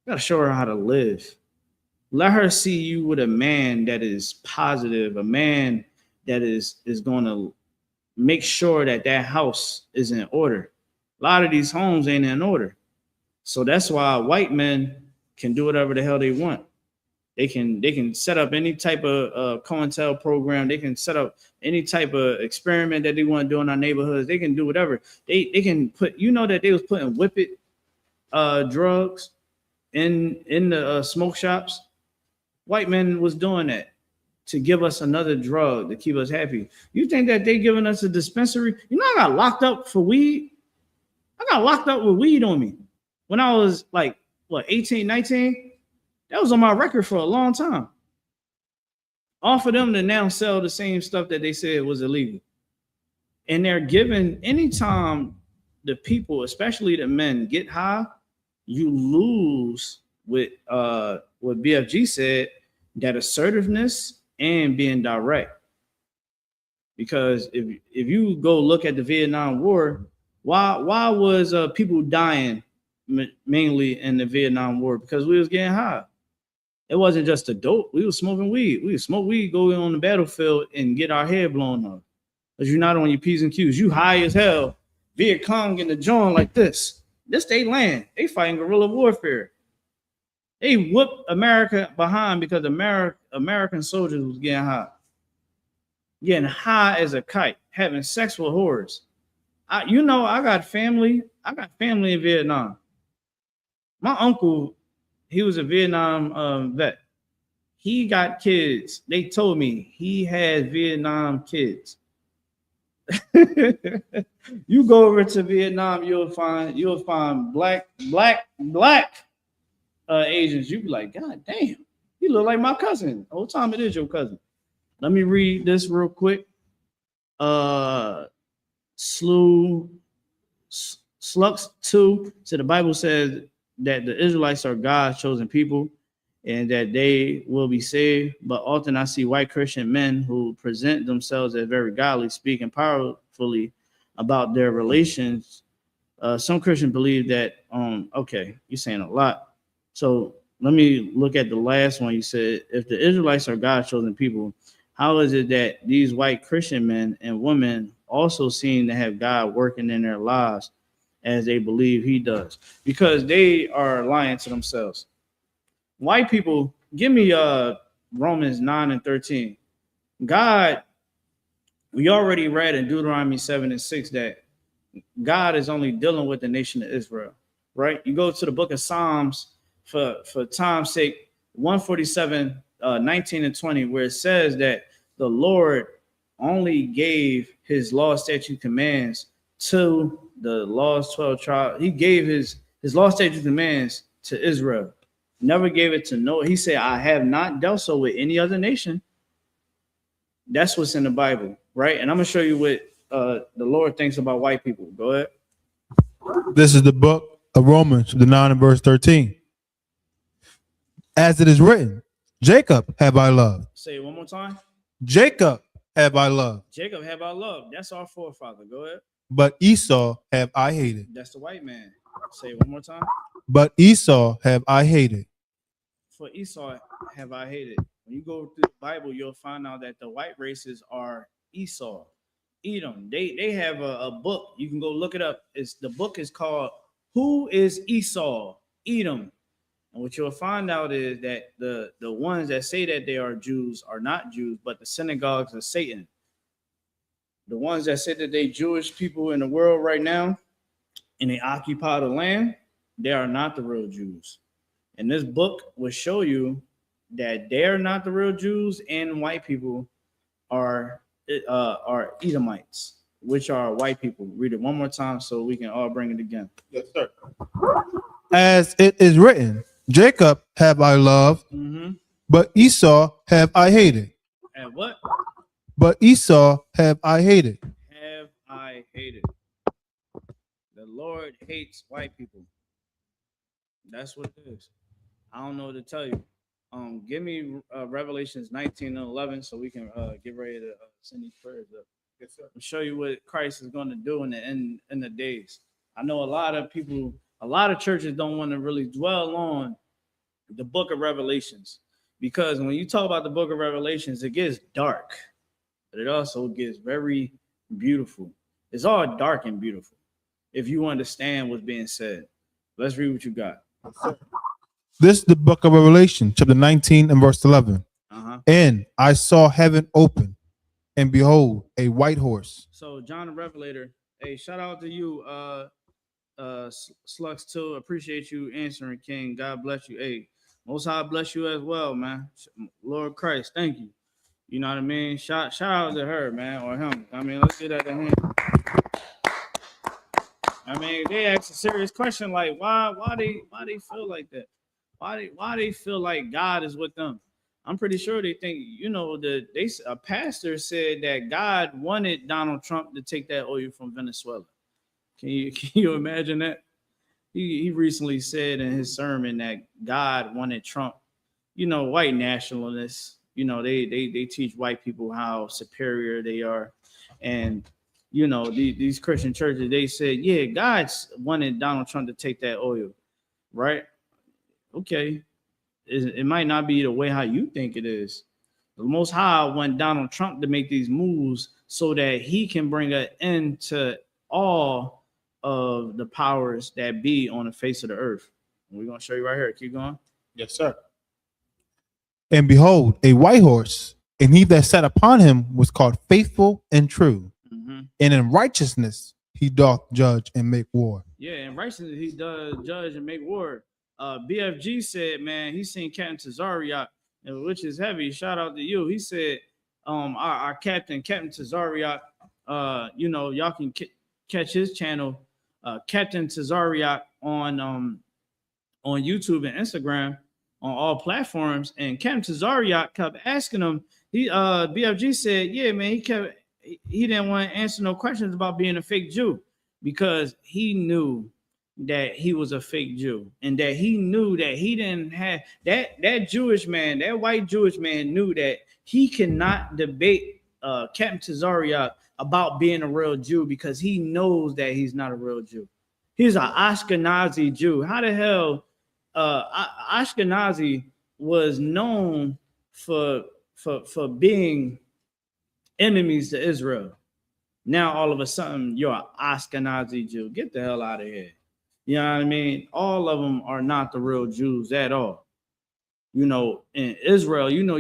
You got to show her how to live. Let her see you with a man that is positive, a man that is going to make sure that house is in order. A lot of these homes ain't in order. So that's why white men can do whatever the hell they want. They can set up any type of COINTEL program. They can set up any type of experiment that they want to do in our neighborhoods. They can do whatever. They can put, you know, that they was putting whippet drugs in the smoke shops. White men was doing that to give us another drug to keep us happy. You think that they giving us a dispensary? You know, I got locked up for weed. I got locked up with weed on me when I was like, 18, 19? That was on my record for a long time. All for them to now sell the same stuff that they said was illegal. And they're given anytime the people, especially the men, get high, you lose with what BFG said, that assertiveness and being direct. Because if you go look at the Vietnam War, why was people dying mainly in the Vietnam War? Because we was getting high. It wasn't just a dope. We was smoking weed. We would smoke weed, go on the battlefield, and get our head blown off. Because you're not on your P's and Q's. You high as hell. Viet Cong in the joint like this. This they land. They fighting guerrilla warfare. They whooped America behind because American soldiers was getting high. Getting high as a kite, having sex with whores. I got family. I got family in Vietnam. My uncle, he was a Vietnam vet. He got kids. They told me he had Vietnam kids. You go over to Vietnam, you'll find black Asians. You be like, God damn, you look like my cousin. The whole time it is your cousin. Let me read this real quick. Slux 2. So the Bible says that the Israelites are God's chosen people and that they will be saved. But often I see white Christian men who present themselves as very godly, speaking powerfully about their relations. Some Christians believe that, okay, you're saying a lot. So let me look at the last one. You said, if the Israelites are God's chosen people, how is it that these white Christian men and women also seem to have God working in their lives as they believe he does? Because they are lying to themselves. White people, give me Romans 9 and 13. God, we already read in Deuteronomy 7 and 6 that God is only dealing with the nation of Israel, right? You go to the book of Psalms for time's sake, 147, 19 and 20, where it says that the Lord only gave his law, statute, commands to the lost 12 tribes. He gave his law, statute, commands to Israel. Never gave it to no. He said, I have not dealt so with any other nation. That's what's in the Bible, right? And I'm going to show you what the Lord thinks about white people. Go ahead. This is the book of Romans, the 9 and verse 13. As it is written, Jacob have I loved. Say it one more time. Jacob have I loved. Jacob have I loved. That's our forefather. Go ahead. But Esau have I hated. That's the white man. Say it one more time. But Esau have I hated. For Esau have I hated. When you go through the Bible, you'll find out that the white races are Esau, Edom. They have a book. You can go look it up. The book is called Who is Esau? Edom. And what you'll find out is that the ones that say that they are Jews are not Jews, but the synagogues of Satan. The ones that say that they Jewish people in the world right now, and they occupy the land, they are not the real Jews. And this book will show you that they're not the real Jews, and white people are Edomites, which are white people. Read it one more time so we can all bring it again. Yes, sir. As it is written, Jacob have I loved, but Esau have I hated. And what? But Esau have I hated. Have I hated. The Lord hates white people. That's what it is. I don't know what to tell you. Give me Revelations 19 and 11 so we can get ready to send these prayers up. Yes, sir. And show you what Christ is going to do in the days. I know a lot of people, a lot of churches don't want to really dwell on the book of Revelations, because when you talk about the book of Revelations, it gets dark, but it also gets very beautiful. It's all dark and beautiful if you understand what's being said. Let's read what you got. This is the book of Revelation, chapter 19 and verse 11. And I saw heaven open, and behold, a white horse. So John the Revelator, hey, shout out to you, Slux 2. Appreciate you answering, King. God bless you. Hey, Most High bless you as well, man. Lord Christ, thank you. You know what I mean? Shout out to her, man, or him. I mean, let's get that to him. I mean, they ask a serious question like, why they feel like that? Why they feel like God is with them? I'm pretty sure they think, you know, a pastor said that God wanted Donald Trump to take that oil from Venezuela. Can you imagine that? He recently said in his sermon that God wanted Trump. You know, white nationalists, you know, they teach white people how superior they are. And, you know, these Christian churches, they said, yeah, God wanted Donald Trump to take that oil, right? Okay. It might not be the way how you think it is. The Most High want Donald Trump to make these moves so that he can bring an end to all of the powers that be on the face of the earth. We're going to show you right here. Keep going. Yes, sir. And behold, a white horse, and he that sat upon him was called Faithful and True. Mm-hmm. And in righteousness he doth judge and make war. Yeah, in righteousness he does judge and make war. BFG said, man, he's seen Captain Tazariak, which is heavy. Shout out to you. He said, our Captain Tazariak, you know, y'all can catch his channel, Captain Tazariak on YouTube and Instagram on all platforms. And Captain Tazariak kept asking him. BFG said, yeah, man, he didn't want to answer no questions about being a fake Jew because he knew that he was a fake Jew, and that he knew that he didn't have that Jewish man, that white Jewish man knew that he cannot debate Captain Tazariak about being a real Jew because he knows that he's not a real Jew. He's an Ashkenazi Jew. How the hell Ashkenazi was known for being enemies to Israel. Now all of a sudden you're an Ashkenazi Jew. Get the hell out of here. You know what I mean? All of them are not the real Jews at all. You know, in Israel, you know,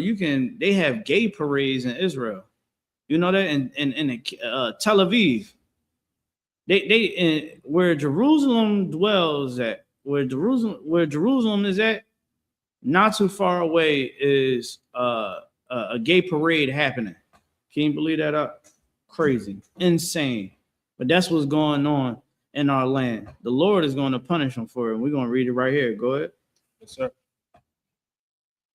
they have gay parades in Israel. You know that in Tel Aviv. Where Jerusalem dwells at, where Jerusalem is at, not too far away is a gay parade happening. Can you believe that? Crazy, insane. But that's what's going on in our land. The Lord is going to punish them for it. We're going to read it right here. Go ahead. Yes, sir.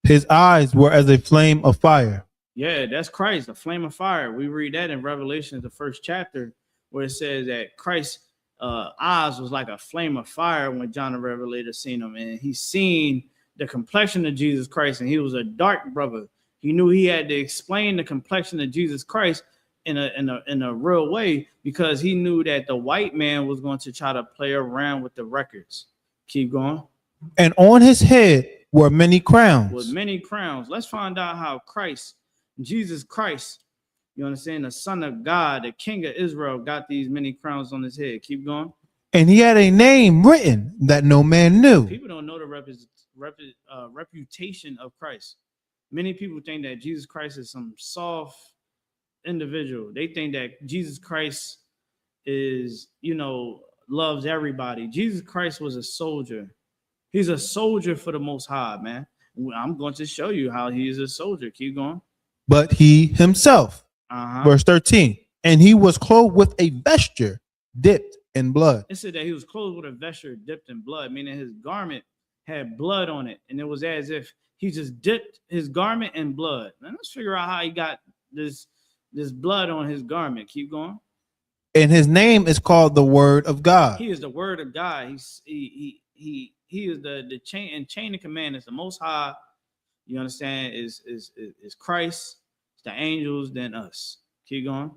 His eyes were as a flame of fire. Yeah, that's Christ, a flame of fire. We read that in Revelation, the 1st chapter, where it says that Christ's eyes was like a flame of fire when John the Revelator seen him. And he seen the complexion of Jesus Christ, and he was a dark brother. He knew he had to explain the complexion of Jesus Christ in a real way, because he knew that the white man was going to try to play around with the records. Keep going. And on his head were many crowns. With many crowns. Let's find out how Jesus Christ, you understand, the Son of God, the King of Israel, got these many crowns on his head. Keep going. And he had a name written that no man knew. People don't know the reputation of Christ. Many people think that Jesus Christ is some soft individual. They think that Jesus Christ is, you know, loves everybody. Jesus Christ was a soldier. He's a soldier for the Most High, man. I'm going to show you how he is a soldier. Keep going. But he himself, verse 13, and he was clothed with a vesture dipped in blood. It said that he was clothed with a vesture dipped in blood, meaning his garment had blood on it, and it was as if he just dipped his garment in blood. Now let's figure out how he got this blood on his garment. Keep going. And his name is called the Word of God. He is the Word of God. He is the chain of commandments. The Most High, you understand, is Christ, it's the angels, then us. Keep going.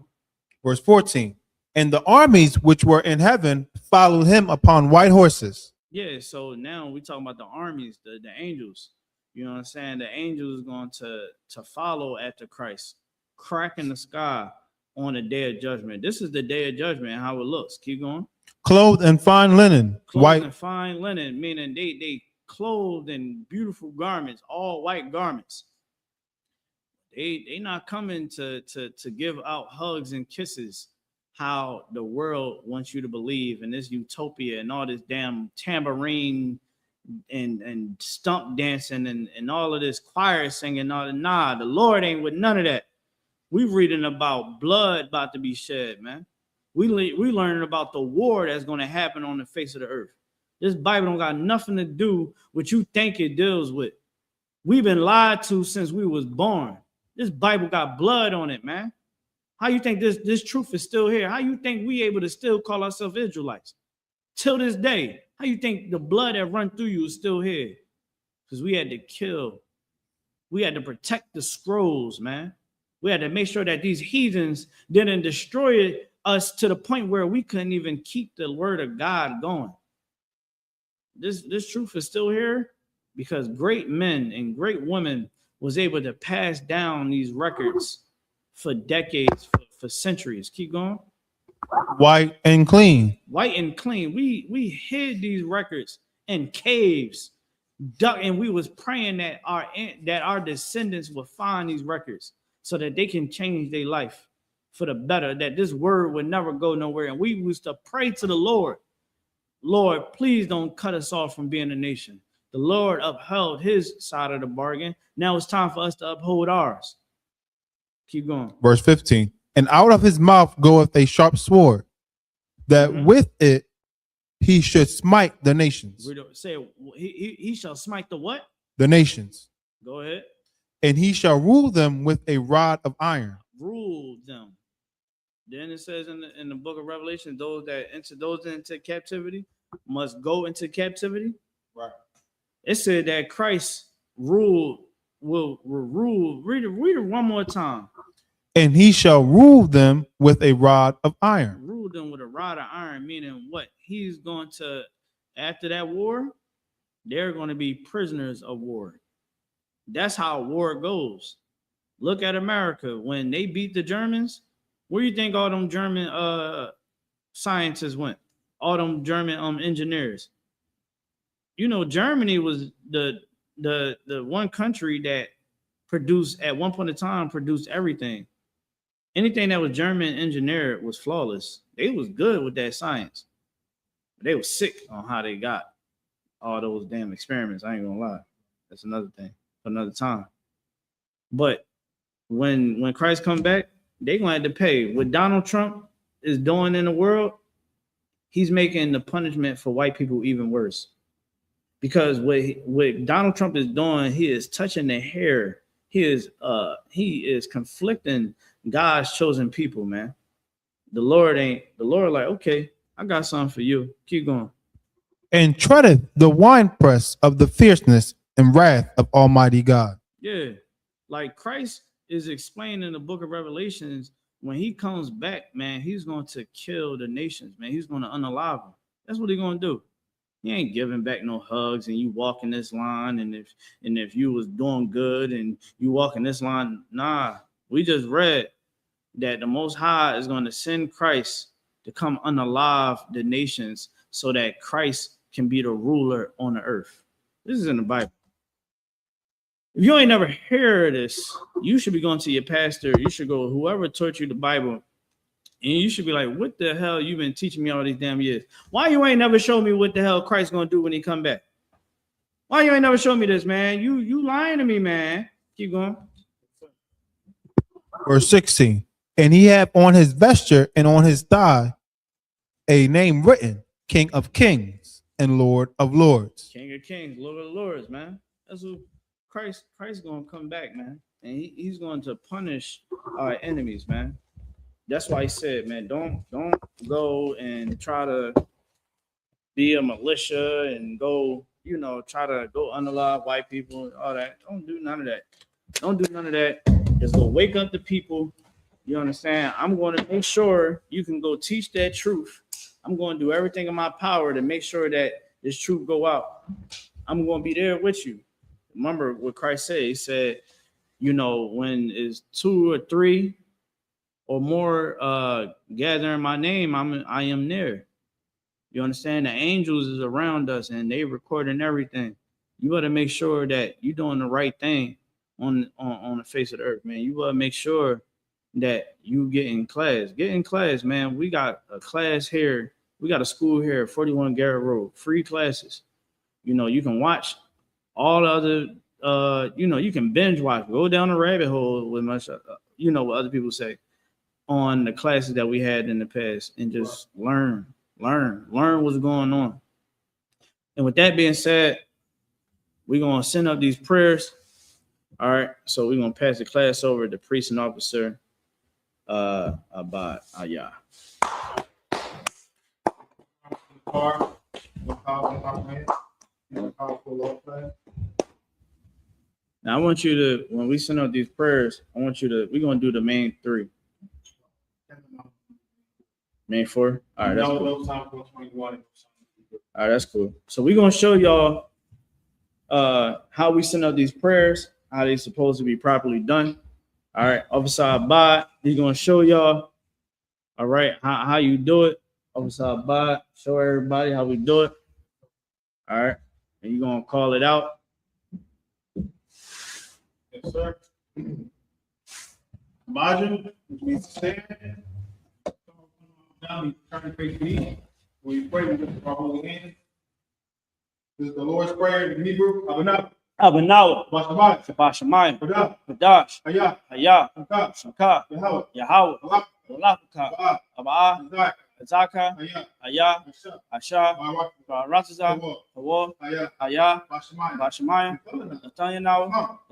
Verse 14. And the armies which were in heaven followed him upon white horses. Yeah, so now we're talking about the armies, the angels. You know what I'm saying? The angels is going to follow after Christ, cracking the sky on the day of judgment. This is the day of judgment, how it looks. Keep going. Clothed in fine linen, white and fine linen, meaning they clothed in beautiful garments, all white garments. They not coming to give out hugs and kisses, how the world wants you to believe in this utopia and all this damn tambourine and stump dancing and all of this choir singing. Nah, the Lord ain't with none of that. We reading about blood about to be shed, man. We learning about the war that's going to happen on the face of the earth. This Bible don't got nothing to do with what you think it deals with. We've been lied to since we was born. This Bible got blood on it, man. How you think this truth is still here? How you think we able to still call ourselves Israelites till this day? How you think the blood that run through you is still here? Because we had to kill. We had to protect the scrolls, man. We had to make sure that these heathens didn't destroy us to the point where we couldn't even keep the word of God going. This truth is still here because great men and great women was able to pass down these records for decades, for centuries. Keep going. White and clean. White and clean. We hid these records in caves, and we was praying that our descendants would find these records so that they can change their life for the better, that this word would never go nowhere. And we used to pray to the Lord, Lord, please don't cut us off from being a nation. The Lord upheld his side of the bargain. Now it's time for us to uphold ours. Keep going. Verse 15. And out of his mouth goeth a sharp sword, that with it he should smite the nations. Say he shall smite the what? The nations. Go ahead. And he shall rule them with a rod of iron. Rule them. Then it says in the book of Revelation, those into captivity must go into captivity. Right. It said that Christ will rule. Read it one more time. And he shall rule them with a rod of iron. Rule them with a rod of iron, meaning what? He's going to, after that war, they're going to be prisoners of war. That's how war goes. Look at America. When they beat the Germans, where do you think all them German scientists went? All them German engineers. You know, Germany was the one country that produced, at one point in time, produced everything. Anything that was German engineered was flawless. They was good with that science. But they was sick on how they got all those damn experiments. I ain't gonna lie. That's another thing for another time. But when Christ come back, they gonna have to pay. What Donald Trump is doing in the world, he's making the punishment for white people even worse. Because what Donald Trump is doing, he is touching the hair. He is conflicting God's chosen people, man. The Lord like, okay, I got something for you. Keep going. And treadeth the winepress of the fierceness and wrath of Almighty God. Yeah, like Christ is explaining in the book of Revelations, when he comes back, man, he's going to kill the nations, man. He's going to unalive them. That's what he's going to do. He ain't giving back no hugs and you walk in this line, and if you was doing good and you walk in this line, nah. We just read that the Most High is going to send Christ to come unalive the nations so that Christ can be the ruler on the earth. This is in the Bible. If you ain't never heard this, you should be going to your pastor. You should go, whoever taught you the Bible, and you should be like, what the hell you been teaching me all these damn years? Why you ain't never show me what the hell Christ's going to do when he come back? Why you ain't never show me this, man? You lying to me, man. Keep going. Verse 16. And he had on his vesture and on his thigh a name written, King of Kings and Lord of Lords. King of Kings, Lord of Lords, man. That's what Christ going to come back, man. And he's going to punish our enemies, man. That's why he said, man, don't go and try to be a militia and go, try to go unalive white people and all that. Don't do none of that. Don't do none of that. Just go wake up the people. You understand? I'm going to make sure you can go teach that truth. I'm going to do everything in my power to make sure that this truth go out. I'm going to be there with you. Remember what Christ said. He said, when is 2 or 3 or more gather in my name, I am near. You understand? The angels is around us and they recording everything. You got to make sure that you're doing the right thing on the face of the earth, man. You got to make sure that you get in class. Get in class, man. We got a class here. We got a school here, 41 Garrett Road, free classes. You can watch all the other, you can binge watch, go down the rabbit hole with much, what other people say on the classes that we had in the past, and just learn what's going on. And with that being said, we're going to send up these prayers. All right, so we're gonna pass the class over to priest and officer Abad Ayah. Now I want you to, when we send out these prayers, I want you to, we're gonna do the main three. Main four? All right, that's cool. All right, that's cool. So we're gonna show y'all how we send out these prayers, how they supposed to be properly done. All right, Officer Abad, he's gonna show y'all, all right, how you do it. Officer Abad, show everybody how we do it. All right, and you're gonna call it out. Yes, sir. Majin, which means to stand. Now we turn to face me. When you pray, we lift our holy hands. This is the Lord's Prayer in Hebrew. Abanaw. Abanaw. Bashamayim. Shabashamayim. Padah. Padash. Ayah. Ayah. Shaka. Shaka. Yahweh. Yahweh. Allah. Walafaka. Ba'a. Abaa. Azak. Azaka. Ayah. Ayah. Asha. Asha. Barak. Rataza. Hawa. Hawa. Ayah. Ayah. Bashamayim. Bashamayim. Abanaw. Nathaniel.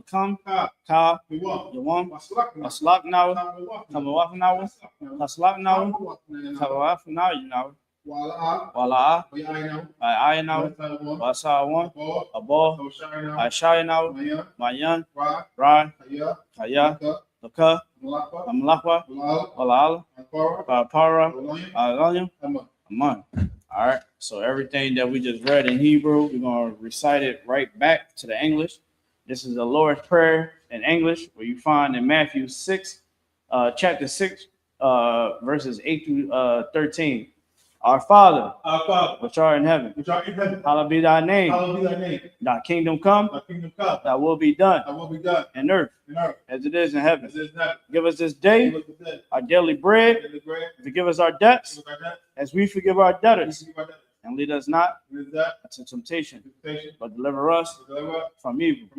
Come. Ka. Ka. Yawam. Yawam. Maslak. Maslak now. Tamawaf. Tamawaf now. Maslak now. Tamawaf now. You know. Wala'a. Wala. Ayah. I now. Wasa one. Abo. Ashai now. Mayan. Ra. Kaya. Laka. Amlakwa. Walal. Para. Alalium. Aman. All right. So everything that we just read in Hebrew, we're gonna recite it right back to the English. This is the Lord's Prayer in English, where you find in Matthew 6, chapter 6, verses 8 through 13. Our Father, which art in heaven, hallowed be thy name. Thy kingdom come, thy will be done in earth as it is in heaven. Give us this day our daily bread. Forgive us our debts as we forgive our debtors. And lead us not into temptation, but deliver us from evil.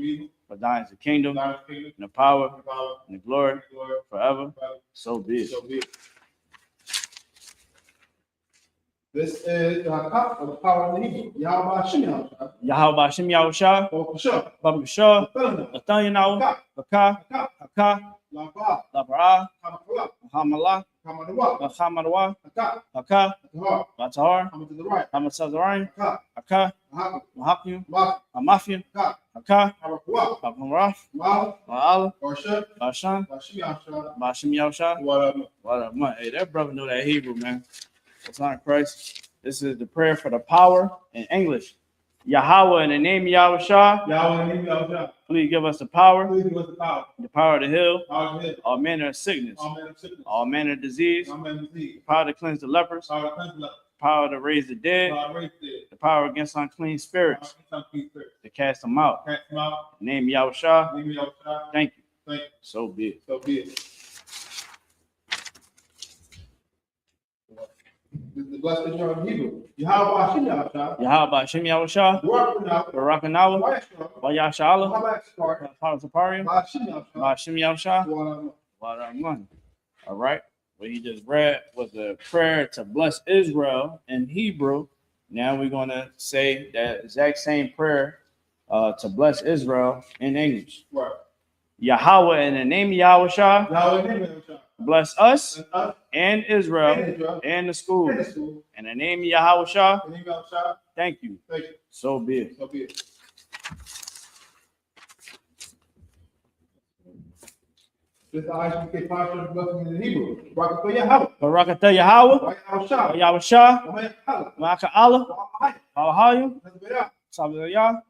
For thine is the kingdom, and the power, and the glory forever. So be it. This is the Hakak of the power of the Hebrew. Yahweh Hashem. Yahweh Hashem Yahusha, Baba Bashar, Nathaniel, Baka, Haka, Labra, Hamala, Hamadwa, Haka, Batahar, Hamasazarain, Haka, Mahakim, Amafian, Haka, Bakamraf, Baal, Bashan, Bashim Yahusha. What up, man? Hey, that brother know that Hebrew, man. It's not Christ. This is the prayer for the power in English. Yahweh, in the name of Yahushua, please give us the power, the power to heal all manner of sickness, all manner of disease, the power to cleanse the lepers, the power to raise the dead, the power against unclean spirits, to cast them out. In the name of Yahushua, thank you. So be it. The blessed Israel in Hebrew. Yahweh Hashem Yahusha. Yahweh Hashem Yahusha. Barakanawa. Bayashala. Parasaparium. Hashem Yahusha. All right. What he just read was a prayer to bless Israel in Hebrew. Now we're going to say that exact same prayer to bless Israel in English. Right. Yahweh, in the name of Yahushua, bless us and Israel and the school. In the name of Yahushua, thank you. So be it. This is the I.S.U.P.K posture of blessing in Hebrew. Barakatah Yahweh, Yahushua, Maka Allah, Alahayim, Sabiyah,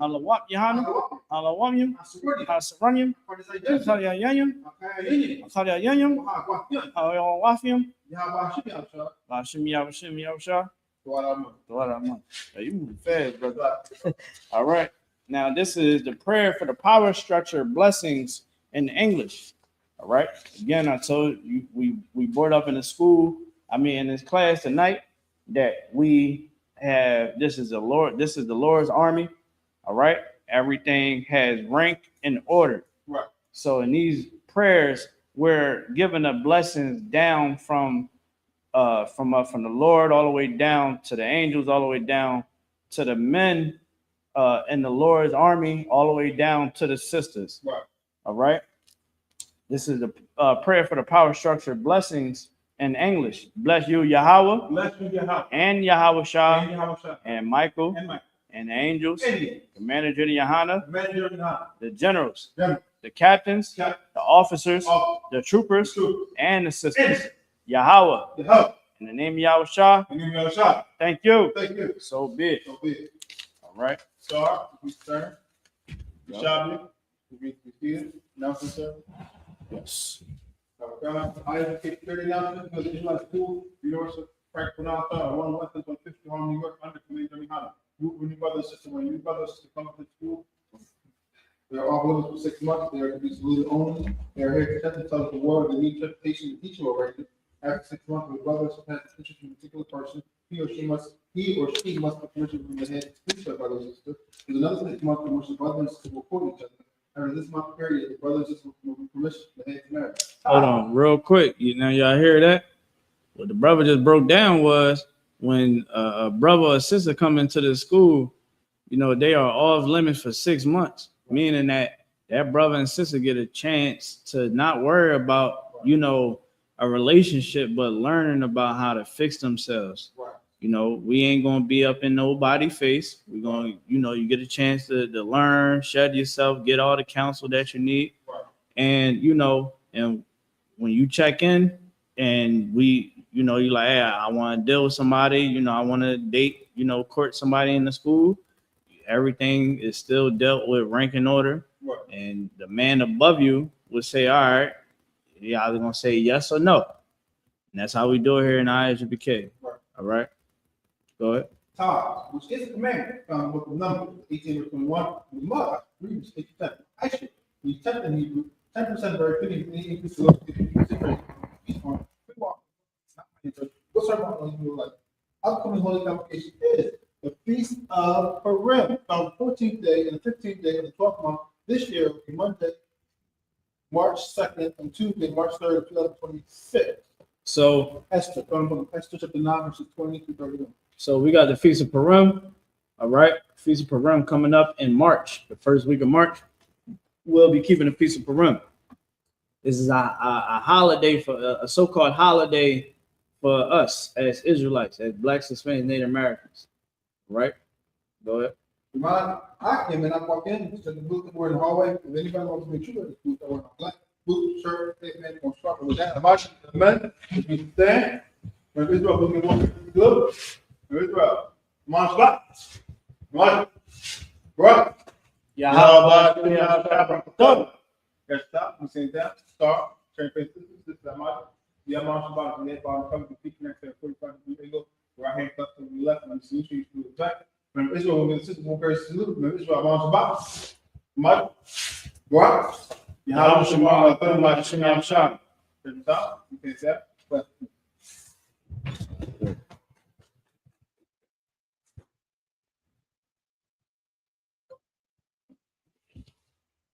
Alawat Yahanna, Alawamyum, Hasaranyum, Akalia Yanyum, Akalia Yanyum, Alawafium, Bashim Yahusha. You move fast, brother. All right. Now, this is the prayer for the power structure blessings in English. All right. Again, I told you we brought up in the school, in this class tonight, that we have this is the Lord's army. All right. Everything has rank and order. Right. So in these prayers, we're given the blessings down from the Lord all the way down to the angels, all the way down to the men in the Lord's army all the way down to the sisters. Right. All right. This is the prayer for the power structure blessings in English. Bless you, Yahweh. Bless you, Yahweh. And Yahweh Shah. And Yahweh Shah. And Michael. And Michael. And the angels. Indians. The manager of Yahanna. The manager of Yahanna. The generals. General. The captains. Captain. The officers. Officer. The troopers. Troopers. And the sisters. Indians. Yahweh. Yahweh. In the name of Yahweh Shah. In the name of Yahweh Shah. Thank you. Thank you. So be it. So be it. All right. Star, we turn. Shabby, we seated. Announcement, sir. Yes. I.S.U.P.K 30 announcement because Israelite School, University of Frankfurt, one West 150 Harlem, New York, under Commander Johnny. When your brother and sister, come up to school, they are all living for 6 months. They are to be saluted only. They are here to test and tell the world the need transportation and teaching already. After 6 months, the brother has interest in a particular person. He or she must have permission from the head to speak to their brother or sister. There's another 6 months in which the brother and sister will court each other. After this month period, the brother and sister will be permission from the head to marry. Hold on, real quick. Y'all hear that? What the brother just broke down was when a brother or sister come into the school, they are off limits for 6 months, meaning that brother and sister get a chance to not worry about, a relationship, but learning about how to fix themselves. Right. We ain't gonna be up in nobody's face. We're gonna, you get a chance to learn, shed yourself, get all the counsel that you need. Right. And and when you check in and you like, hey, I want to deal with somebody, I want to date, court somebody in the school, everything is still dealt with rank and order. Right. And the man above you would say, all right, you're either gonna say yes or no. And that's how we do it here in I.S.U.P.K. Right. All right. Go ahead. Tithes, which is a commandment, found with the number 18 or 21. We must read 10. Actually, we 10 in Hebrew, 10% of our opinion increase the what's our Hebrew like? Upcoming holy convocation is the Feast of Purim, on the 14th day and the 15th day of the 12th month. This year will be Monday, March 2nd, and Tuesday, March 3rd, 2026. So Esther chapter 9, verses 20 through 31. So we got the Feast of Purim. All right. Feast of Purim coming up in March, the first week of March. We'll be keeping the Feast of Purim. This is a holiday for a so-called holiday for us as Israelites, as Blacks, Hispanics, Native Americans. All right. Go ahead. I came in, I walk in, said the booth, we're in the hallway. If anybody wants to be true, the booth, I wear a black boot, shirt, man, going struggle with that. The man, we stand. When Israel was going to look, Israel, March back. March, right? Yahweh, stop, we say that, start, turn faces, this is the march. Yeah, March back, and then come to peak next to 45 degrees angle, right hand cut to the left, and the solution to the back. When Israel will sit one very salute, when Israel marches back, Mud, right? Yahweh Shema, Shema, Shema, Shema. You can say that, but